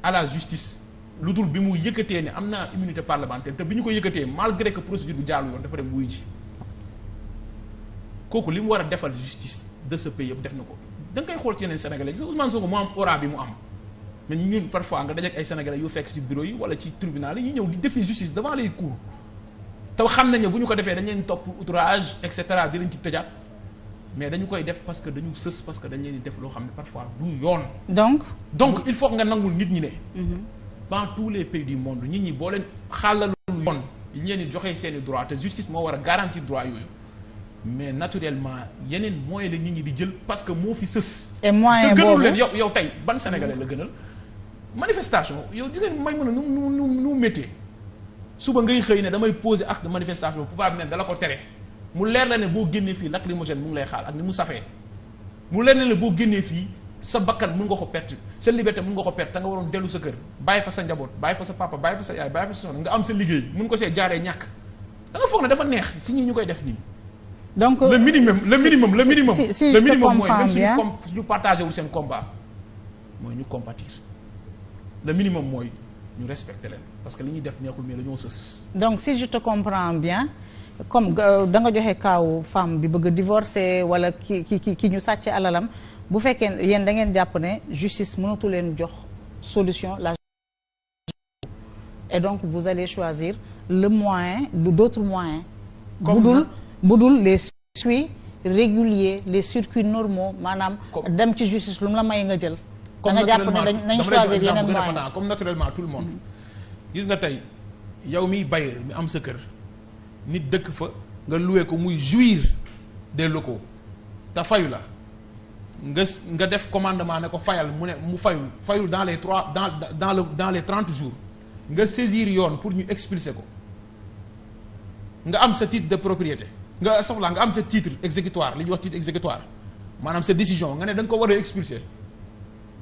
Speaker 2: à la justice lu dul bi mu yëkkatee ne am naa immunité parlementaire te bi ñu ko yëkkatee malgré que procédure bu jaalu yoon dafa dem wuy ji kooku li mu war a defal justice de ce pays yëpp def na ko da nga koy xool ci yeneen sénégalais gis Ousmane Sonko moo am aura bi mu am mais ñun parfois nga dajeek ay sénégalais yu fekk ci bureau yi wala ci tribunal yi ñu ñëw di défier justice devant les cours te xam nañ ne bu ñu ko defee dañ leen topp outrage et cetera di leen ci tëjaat mais dañu koy def parce que dañu sës parce que dañ leen di def loo xam ne parfois du yoon. donc il faut nga nangul nit ñi ne. dans tous les pays du monde nit ñi boo leen xaalalul yoon yi ñu leen di joxe seeni droit te justice moo war a garantir droit yooyu mais naturellement yeneen moyen la nit ñi di jël parce que moo fi sës.
Speaker 1: et moyen boobu
Speaker 2: te gënul leen yow tey ban sénégalais la gënal manifestation yow gis ngeen may mën a nu méttee suba ngay xëy ne damay poser acte de manifestation pouvoir bi ne dala ko tere. mu leer la ne boo génnee fii lacrymogène mu ngi lay xaar ak ni mu safee mu leer na ne boo génnee fii sa bakkan mun nga ko perte sa liberté mun nga ko perte te nga waroon dellu sa kër bàyyi fa sa njaboot bàyyi fa sa papa bàyyi fa sa yaay bàyyi fa sa soxna nga am sa liggéey mun ko see jaaree ñàkk da nga foog ne dafa neex si ñii ñu koy def nii.
Speaker 1: donc
Speaker 2: le minimum mooy même
Speaker 1: si
Speaker 2: suñu partagé wul seen combat mooy ñu compatir le minimum mooy ñu respecter leen parce que li ñuy def neexul mais dañoo sës.
Speaker 1: donc si je te comprends bien. comme da nga joxe kaawu femme bi bëgg a divorcer wala ki ñu sàcc alalam bu fekkee yéen da ngeen jàpp ne justice mënatu leen jox solution la et donc vous allez choisir le moyen d'autres moyens bu dul les circuits réguliers les circuits normaux maanaam dem ci justice lu mu la may nga jël da nga jàpp ne nañ choisir yeneen moyens
Speaker 2: comme naturellement tout le monde gis nga tey yow miy bailleur mi am sa kër nit dëkk fa nga loué ko muy jouir des locaux te fayu la nga def commandement ne ko fayal mu fayul dans les 30 jours nga saisir yoon pour ñu expulser ko nga am sa titre de propriété nga am sa titre exécutoire li ñuy wax titre exécutoire maanaam sa décision nga ne da nga ko war a expulser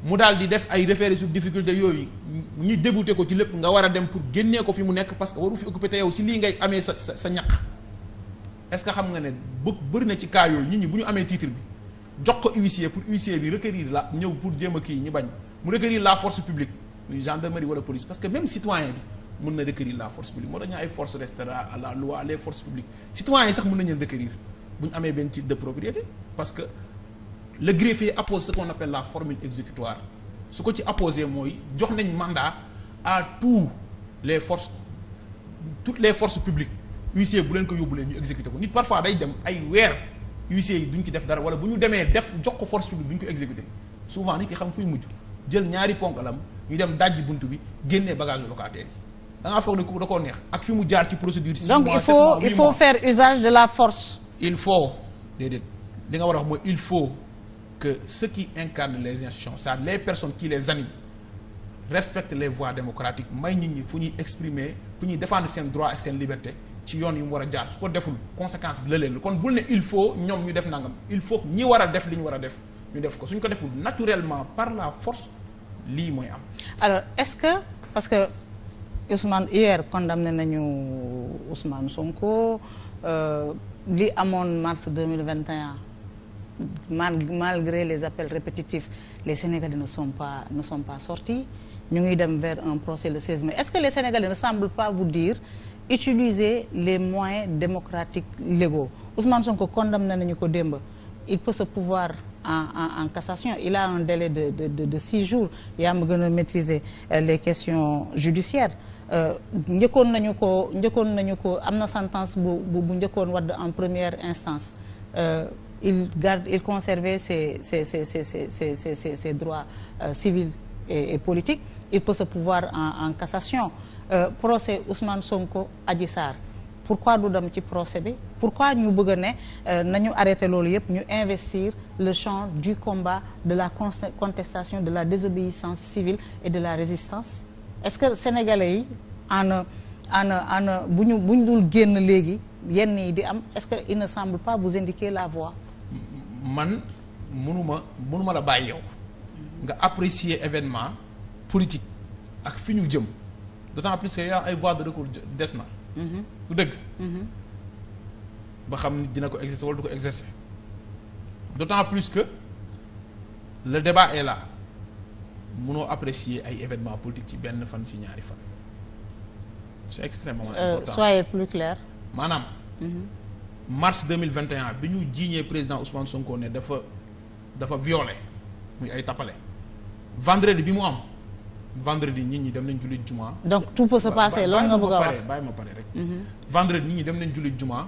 Speaker 2: mu daal di def ay référé sur difficulté yooyu ñi débouté ko ci lépp nga war a dem pour génnee ko fi mu nekk parce que waru fi occupé te yow si lii ngay amee sa ñaq est-ce que xam nga ne bëri na ci cas yooyu nit ñi bu ñu amee titre bi jox ko huissier pour huissier bi requérir la ñëw pour jéem a kii ñi bañ mu requérir la force publique gendarmerie wala police parce que même citoyen bi mën na requérir la force publique moo tax ñu ay force restera à la loi les forces publiques citoyens yi sax mën nañu requérir bu ñu amee benn titre de propriété parce que le greffier appose ce qu'on appelle la formule exécutoire su ko ci apposé mooy jox nañ mandat à toutes les forces publiques huissier bu leen ko yóbbulee ñu exécuté ko nit parfois day dem ay weer huissier yi duñ ci def dara wala bu ñu demee jox ko force publique duñ ko exécuté souvent nit ki xam fuy mujj jël ñaari ponkalam ñu dem dajji bunt bi génnee bagage locataire yi da ngaa foog ne ku da koo neex ak fi mu jaar ci procédure. 6 mois 7 mois 8 mois
Speaker 1: donc il faut faire usage de la force.
Speaker 2: il faut déedéet li nga war a wax mooy il faut que ceux qui incarnent les institutions c'est-à-dire les personnes qui les animent respectent les voies démocratiques may nit ñi fu ñuy exprimer fu ñuy défendre seen droit ak seen liberté ci yoon yu mu war a jaar su ko deful conséquence bi la leen kon bul ne il faut ñoom ñu def nangam il faut ñi war a def li ñu war a def ñu def ko suñ ko deful naturellement par la force lii mooy am.
Speaker 1: alors est-ce que parce que Ousmane hier condamné nañu Ousmane Sonko li amoon mars 2021 malgré les appels répétitifs les Sénégalais ne sont pas sortis ñu ngi dem vers un procès le 16 mai est-ce que les Sénégalais ne semblent pas vous dire utiliser les moyens démocratiques légaux Ousmane Sonko condamné nañu ko démb il peut se pourvoir en cassation il a un délai de 6 jours yaa ma gën a maîtriser les questions judiciaires njëkkoon nañu ko am na sentence bu njëkkoon wadd en première instance il conservait ses droits civils et politiques il peut se pourvoir en cassation procès Ousmane Sonko Adji Sarr pourquoi du dem ci procès bi pourquoi ñu bëgg a ne nañu arrêté loolu yëpp ñu investir le champ du combat de la contestation de la désobéissance civile et de la résistance est-ce que sénégalais yi ana bu ñu dul génn léegi yenn yi di am est-ce que il ne semble pas vous indiquer la voie.
Speaker 2: man mënuma la bàyyi yow nga apprécier événement politique ak fi ñu jëm d'autant plus que yaa ay voies de recours des na. du dëgg. ba xam nit dina ko exercer wala du ko exercer d'autant plus que le débat est là mënoo apprécier ay événements politiques ci benn fan ci ñaari fan c'est extrêmement important.
Speaker 1: Soyez plus clair.
Speaker 2: maanaam. mars 2021 bi ñu jiiñee président Ousmane Sonko ne dafa violé muy ay tappale vendredi bi mu am vendredi nit ñi dem nañ jullit juma.
Speaker 1: donc tout peut se passer loolu nga bëgg a wax
Speaker 2: bàyyi ma pare rek. vendredi nit ñi dem nañ jullit juma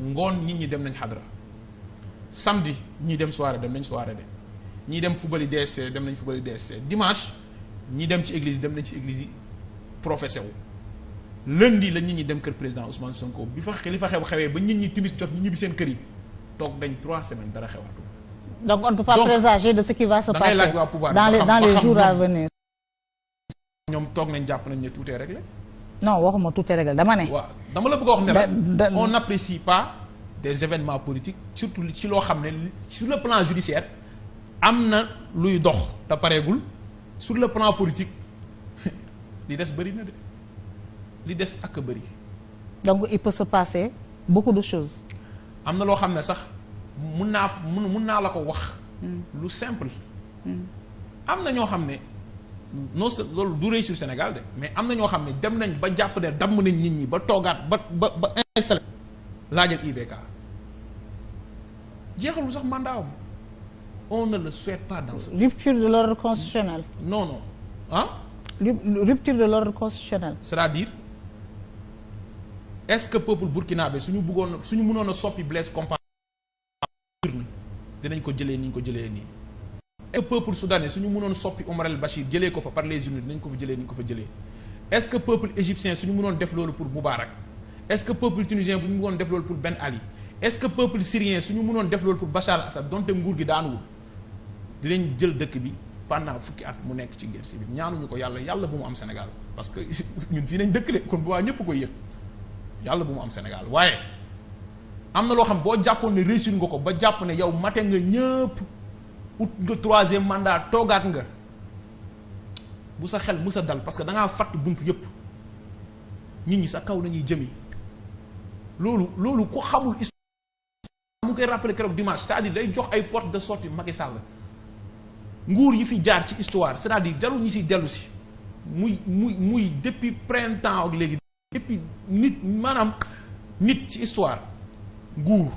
Speaker 2: ngoon nit ñi dem nañ xadra samedi ñii dem soirée dem nañ soirée de ñii dem fubali DSC dem nañ fubali DSC dimanche ñii dem ci église dem nañ ci église yi professé wu. lundi la nit ñi dem kër président Ousmane Sonko bi fa li fa xewee ba nit ñi timis jot ñu ñibbi seen kër yi toog dañ 3 semaines dara xewaatu.
Speaker 1: donc on ne peut pas présager de ce qui va se passer dans les jours à venir.
Speaker 2: ñoom toog nañ jàpp nañ ne tout est réglé.
Speaker 1: non waxuma tout est réglé dama ne.
Speaker 2: waaw dama la bëgg a wax ne la on n'apprécie pas des événements politiques surtout ci loo xam ne sur le plan judiciaire am na luy dox te pareegul sur le plan politique li des bëri na de. li des ak bëri.
Speaker 1: donc il peut se passer beaucoup de choses.
Speaker 2: am na loo xam ne sax mun naa la ko wax. lu simple. am na ñoo xam ne non loolu du réussir Sénégal de mais am na ñoo xam ne dem nañ ba jàpp ne damm nañ nit ñi ba toogaat ba installé laajal IBK jeexalul sax mandat am on ne le souhaite pas dans ce.
Speaker 1: rupture de l'ordre constitutionnel.
Speaker 2: non ah.
Speaker 1: rupture de l'ordre constitutionnel.
Speaker 2: c'est-à-dire. est-ce que peuple burkinabé suñu mënoon a soppi Blaise Compaoré dinañ ko jëlee ni ñu ko jëlee nii. est-ce que peuple soudanais suñu mënoon soppi Omar El Bachir jëlee ko fa par les urnes dinañ ko fa jëlee ni ñu ko fa jëlee. est-ce que peuple égyptien suñu mënoon def loolu pour Moubarak est-ce que peuple tunisien bu ñu mënoon def loolu pour Ben Ali est-ce que peuple syrien suñu mënoon def loolu pour Bachar al-Assad donte nguur gi daanuwul dinañ jël dëkk bi pendant fukki at mu nekk ci guerre civile ñaanuñu ko yàlla bu mu am Sénégal parce que ñun fii nañ dëkkale kon bu waa ñëpp koy yëg yàlla bu mu am Sénégal waaye am na loo xam boo jàppoon ne réussir nga ko ba jàpp ne yow mate nga ñëpp ut nga 3e mandat toogaat nga bu sa xel musa dal parce que da ngaa fatt buntu yëpp nit ñi sa kaw nañuy jëmi loolu ko xamul histoire mu koy rappeler keroog dimanche c'est-à-dire day jox ay porte de sortie Macky Sall nguur yi fi jaar ci histoire c'est-à-dire jarul ñi si dellu si muy depuis printemps ak léegi depuis nit ci histoire nguur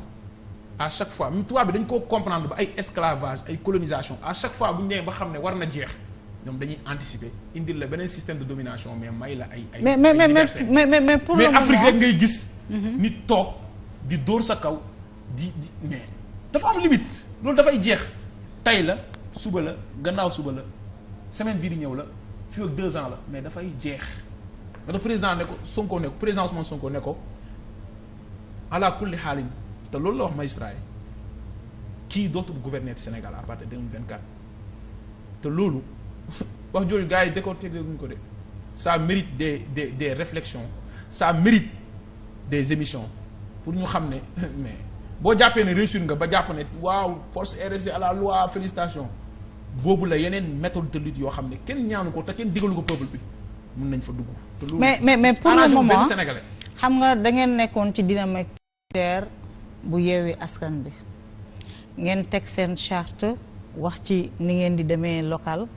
Speaker 2: à chaque fois même tubaab bi dañ koo comprendre ba ay esclavage ay colonisation à chaque fois bu ñu demee ba xam ne war na jeex ñoom dañuy anticiper indil la beneen système de domination mais may la ay
Speaker 1: mais pour
Speaker 2: mais Afrique rek ngay gis nit toog di dóor sa kaw di mais dafa am limite loolu dafay jeex tey la suba la gannaaw suba la semaine bii di ñëw la fii ak 2 ans la mais dafay jeex ma tax président ne ko Sonko ne ko président Ousmane Sonko ne ko ala kulli xaalin te loolu la wax magistrat yi kii dootul gouverner ci Sénégal à partir de 2024 te loolu wax jooju gars yi décortiquer guñ ko de ça mérite des réflexions ça mérite des émissions pour ñu xam ne mais boo jàppee ne réussir nga ba jàpp ne waaw force RSD à la loi félicitations boobu la yeneen méthode de lutte yoo xam ne kenn ñaanu ko te kenn digalu ko peuple bi mun nañ fa dugg. te loolu
Speaker 1: mais pour le moment
Speaker 2: benn Sénégalais.
Speaker 1: xam nga da ngeen nekkoon ci dynamique bu Yewwi Askan bi ngeen teg seen charte wax ci ni ngeen di demee local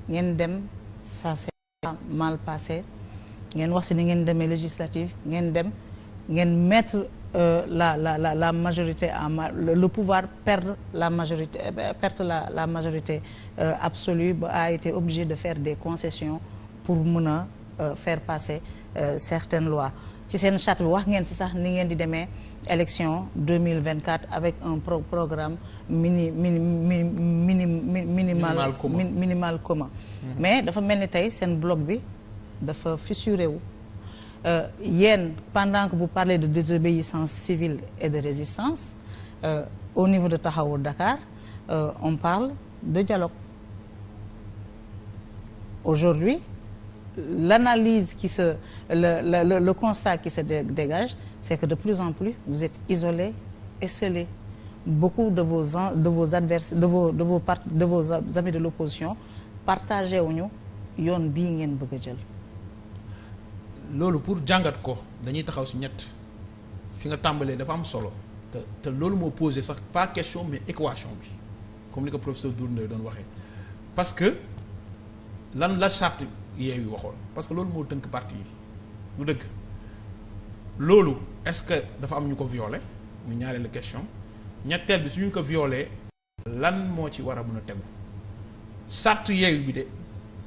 Speaker 1: ngeen dem ça s'est mal passé ngeen wax si ni ngeen demee législative ngeen dem ngeen mettre la majorité le pouvoir perdre la majorité la majorité absolue ba a été obligé de faire des concessions pour mën a faire passer certaines lois ci seen charte bi wax ngeen si sax ni ngeen di demee élection 2024 avec un programme minimal commun mais dafa mel ni tey seen bloc bi dafa fissuré wu yéen pendant que vous parlez de désobéissance civile et de résistance au niveau de Taxawu Dakar on parle de dialogue aujourd'hui l'analyse le constat qui se dégage c'est que de plus en plus vous êtes isolés et scellés beaucoup de vos adversaires de vos amis de l'opposition partagé wuñu yoon bii ngeen bëgg a jël.
Speaker 2: loolu pour jàngat ko dañuy taxaw ci ñett fi nga tàmbalee dafa am solo te loolu moo posé sax pas question mais équation bi comme ni ko professeur Doudou Ndoye doon waxee parce que lan la charte Yewwi waxoon parce que loolu moo tënk parti yi du dëgg loolu est-ce que dafa am ñu ko violé mu ñaareelu question ñetteel bi suñu ko violé lan moo ci war a mën a tegu charte Yewwi bi de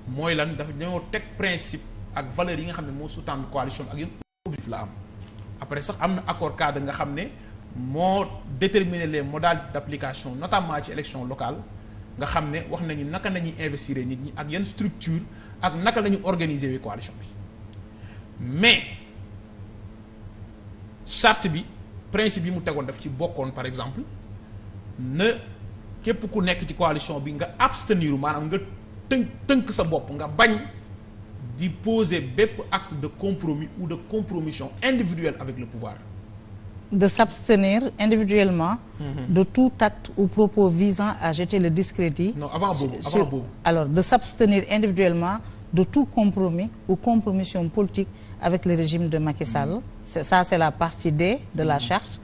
Speaker 2: mooy lan dafa dañoo teg principe ak valeurs yi nga xam ne moo sous-tendre coalition ak yéen objectif la am après sax am na accord cadre nga xam ne moo déterminer les modalités d'application notamment ci élection locale nga xam ne wax nañu naka nañuy investir nit ñi ak yan structure ak naka la ñu organiser wi coalition bi mais charte bi principe yi mu tegoon daf ci bokkoon par exemple na képp ku nekk ci coalition bi nga abstenir maanaam nga tënk sa bopp nga bañ di poser bépp acte de compromis ou de compromission individuelle avec le pouvoir.
Speaker 1: De s'abstenir individuellement. De tout acte ou propos visant à jeter le discrédit.
Speaker 2: Non, avant boobu.
Speaker 1: Alors, de s'abstenir individuellement de tout compromis ou compromission politique avec le régime de Macky Sall. C'est la partie D de la charte.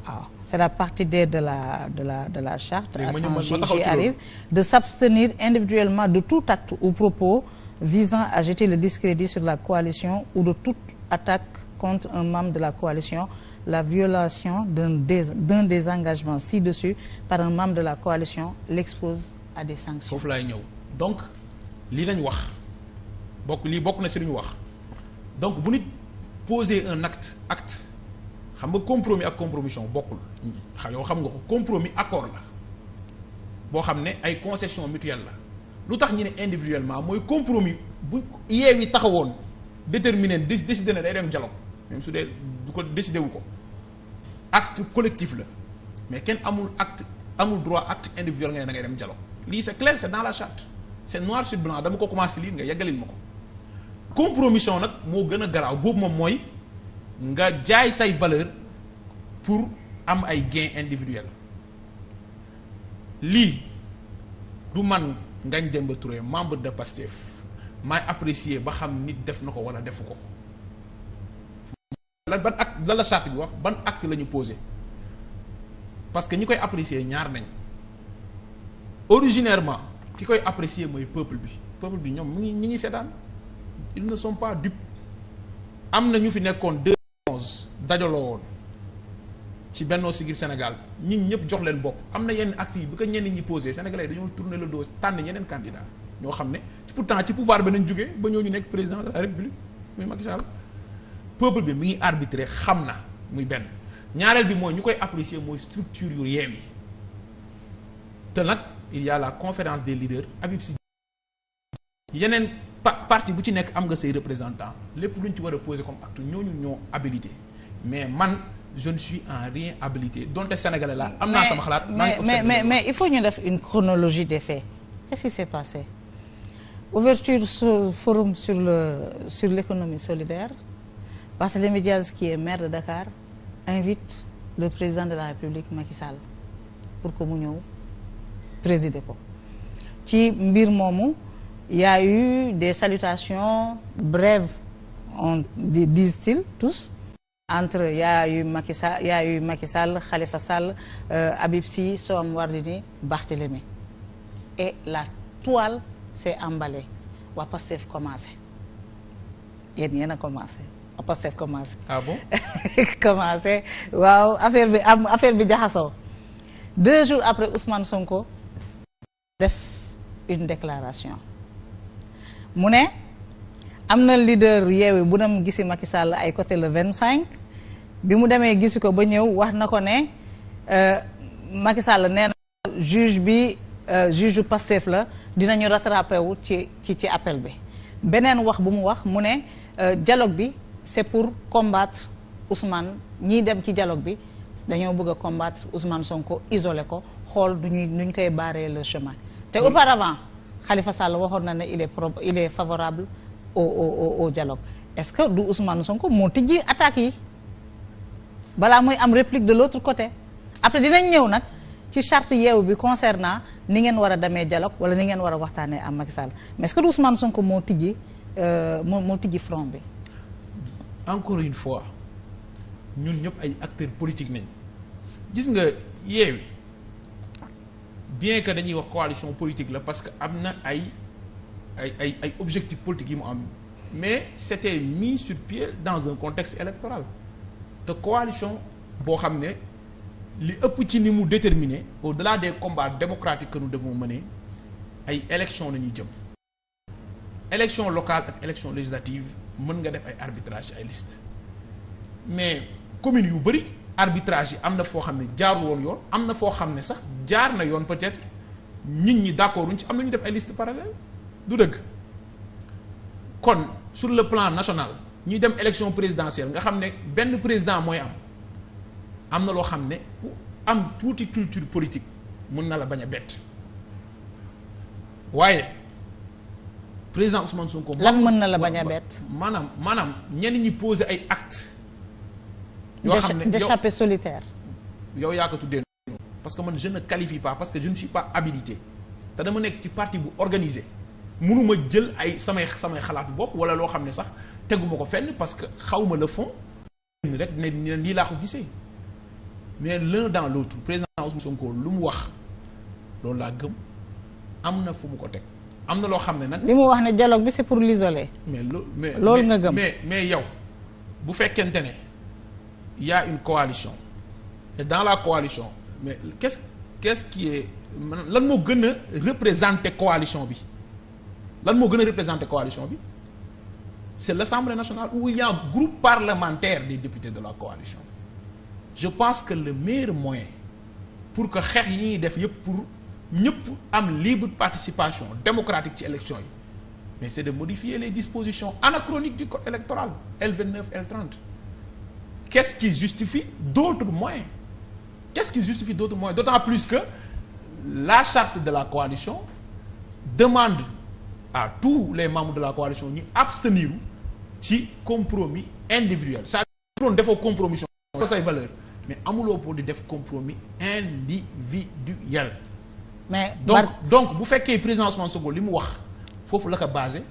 Speaker 1: Alors, c'est la partie D de la charte. Attends, j'y arrive. De s'abstenir individuellement de tout acte ou propos visant à jeter le discrédit sur la coalition ou de toute attaque contre un membre de la coalition, la violation d'un des engagements ci-dessus par un membre de la coalition l'expose à des sanctions.
Speaker 2: foofu laay ñëw donc lii lañ wax lii bokk na si lu ñu wax donc bu nit poser un acte xam nga compromis ak compromission bokkul yow xam nga ko compromis accord la boo xam ne ay concessions mutuelles la lu tax ñu ne individuellement mooy compromis bu Yewwi taxawoon déterminé décidé na day dem dialogue même su dee du ko décidé wu ko acte collectif la mais kenn amul droit acte individuel nga ne da ngay dem dialogue lii c'est clair c'est dans la charte c'est noir sur blanc dama ko commencé lire nga yeggalil ma ko compromission nag moo gën a garaaw boobu moom mooy nga jaay say valeur pour am ay gains individuels lii du man Ngagne Demba Touré membre de Pastef maay apprécier ba xam nit def na ko wala defu ko ban acte lan la charte bi wax ban acte la ñu posé parce que ñi koy apprécier ñaar nañ originairement ki koy apprécier mooy peuple bi ñoom ñi ngi seetaan ils ne sont pas dupes am na ñu fi nekkoon 2011 dajaloo woon ci Benno Siggil Sénégal ñi ñëpp jox leen bopp am na yenn actes yi bi ko ñenn ñi posé Sénégalais dañoo tourner le dos tànn ñeneen candidat ñoo xam ne pourtant ci pouvoir bi nañ jógee ba ñoo ñu nekk président de la République muy Macky Sall peuple bi mi ngi arbitré xam na muy benn ñaareel bi mooy ñu koy apprécier mooy structure yu yeew yi te nag il y a la conférence des leaders Habib Sy yeneen parti bu ci nekk am nga say représentants lépp lu ñu ci war a poser comme acte ñooñu ñoo habilité mais man je ne suis en rien habilité donte sénégalais la am naa sama xalaat.
Speaker 1: mais il faut ñu def une chronologie des faits qu'est-ce qui s'est passé ouverture sur forum sur l'économie solidaire. Barthélémy Diaz qui est maire de Dakar invite le président de la République Macky Sall pour que mu ñëw présider ko ci mbir moomu il y a eu des salutations brèves disent-ils tous entre il y a eu Macky Sall Khalifa Sall Habib Sy Soham Wardini Barthélémy et la toile s'est emballée waa Pastef commencé yéen a commencé Pastef commencé.
Speaker 2: Ah bon?
Speaker 1: commencé waaw affaire bi jaxasoo 2 jours après Ousmane Sonko def une déclaration mu ne am na leader Yewwi bu dem gisi Macky Sall ay côté le 25 bi mu demee gisi ko ba ñëw wax na ko ne Macky Sall nee na juge bu Pastef la dinañu rattrapé wu ci appel bi beneen wax bu mu wax mu ne dialogue bi. C'est pour combattre Ousmane ñiy dem ci dialogue bi dañoo bëgg a combattre Ousmane Sonko isolé ko xool nuñ koy barrer le chemin te auparavant Khalifa Sall waxoon na ne il est favorable au dialogue est-ce que du Ousmane Sonko moo tijji attaques yi balaa muy am réplique de l'autre côté après dinañ ñëw nag ci charte yeewu bi concernant ni ngeen war a demee dialogue wala ni ngeen war a waxtaanee am Macky Sall mais est-ce que du Ousmane Sonko moo tijji front bi.
Speaker 2: Encore une fois ñun ñëpp ay acteurs politiques nañ gis nga Yewwi bien que dañuy wax coalition politique la parce que am na ay objectifs politiques yi mu am mais c'était mis sur pied dans un contexte électoral te coalition boo xam ne li ëpp ci ni mu déterminé au-delà des combats démocratiques que nous devons mener ay élections la ñuy jëm élection locale ak élection législative mën nga def ay arbitrage ay liste mais communes yu bëri arbitrage yi am na foo xam ne jaarul woon yoon am na foo xam ne sax jaar na yoon peut-être nit ñi d'accord wuñ ci am na ñu def ay liste parallèle du dëgg kon sur le plan national ñuy dem élection présidentielle nga xam ne benn président mooy am na loo xam ne ku am tuuti culture politique mën na la bañ a bett waaye président Ousmane Sonko.
Speaker 1: lan mën na la bañ a bett.
Speaker 2: maanaam ñenn ñi poser ay actes. yoo xam ne
Speaker 1: d'échappée solitaire.
Speaker 2: yow yaa ko tuddee noonu. parce que man je ne qualifie pas parce que je ne suis pas habilité te dama nekk ci parti bu organisé mënuma jël ay samay xalaatu bopp wala loo xam ne sax teguma ko fenn parce que xawma le fond. rek ne nii laa ko gisee mais l'un dans l'autre président Ousmane Sonko lu mu wax loolu laa gëm am na fu mu ko teg. am na loo xam ne nag. li mu wax ne dialogue bi c'est pour l'isoler. loolu nga gëm mais yow bu fekkente ne y a une coalition et dans la coalition mais qu'est-ce qui est lan moo gën a représenter coalition bi c'est l'Assemblée nationale où il y a un groupe parlementaire des députés de la coalition je pense que le meilleur moyen pour que xeex yi ñuy def yëpp pour ñëpp am libre participation démocratique ci élection yi mais c'est de modifier les dispositions anachroniques du code électoral L29 L30 qu'est-ce qui justifie d'autres moyens? Qu'est-ce qui justifie d'autres moyens? D'autant plus que la charte de la coalition demande à tous les membres de la coalition ñu abstenir ci compromis individuel. Ça doon defoo compromission ko say valeur mais amuloo pour di def compromis individuel.
Speaker 1: mais
Speaker 2: donc bu fekkee président Ousmane Sonko li mu wax foofu la ko basé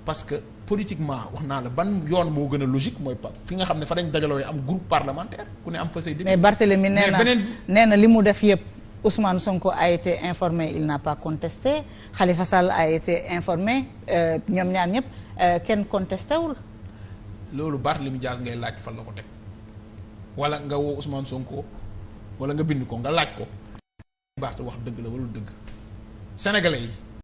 Speaker 2: parce que politiquement wax naa la ban yoon moo gën a logique mooy fi nga xam ne fa dañ dajaloo am groupe parlementaire ku ne am fa say député.
Speaker 1: mais Barthélémy nee na li mu def yëpp Ousmane Sonko a été informé il n'a pas contesté Khalifa Sall a été informé ñoom ñaar ñëpp kenn contesté wul.
Speaker 2: loolu Barthélémy Dias ngay laaj fan la ko teg wala nga woo Ousmane Sonko wala nga bind ko nga laaj ko Barth wax dëgg la wala dëgg sénégalais yi.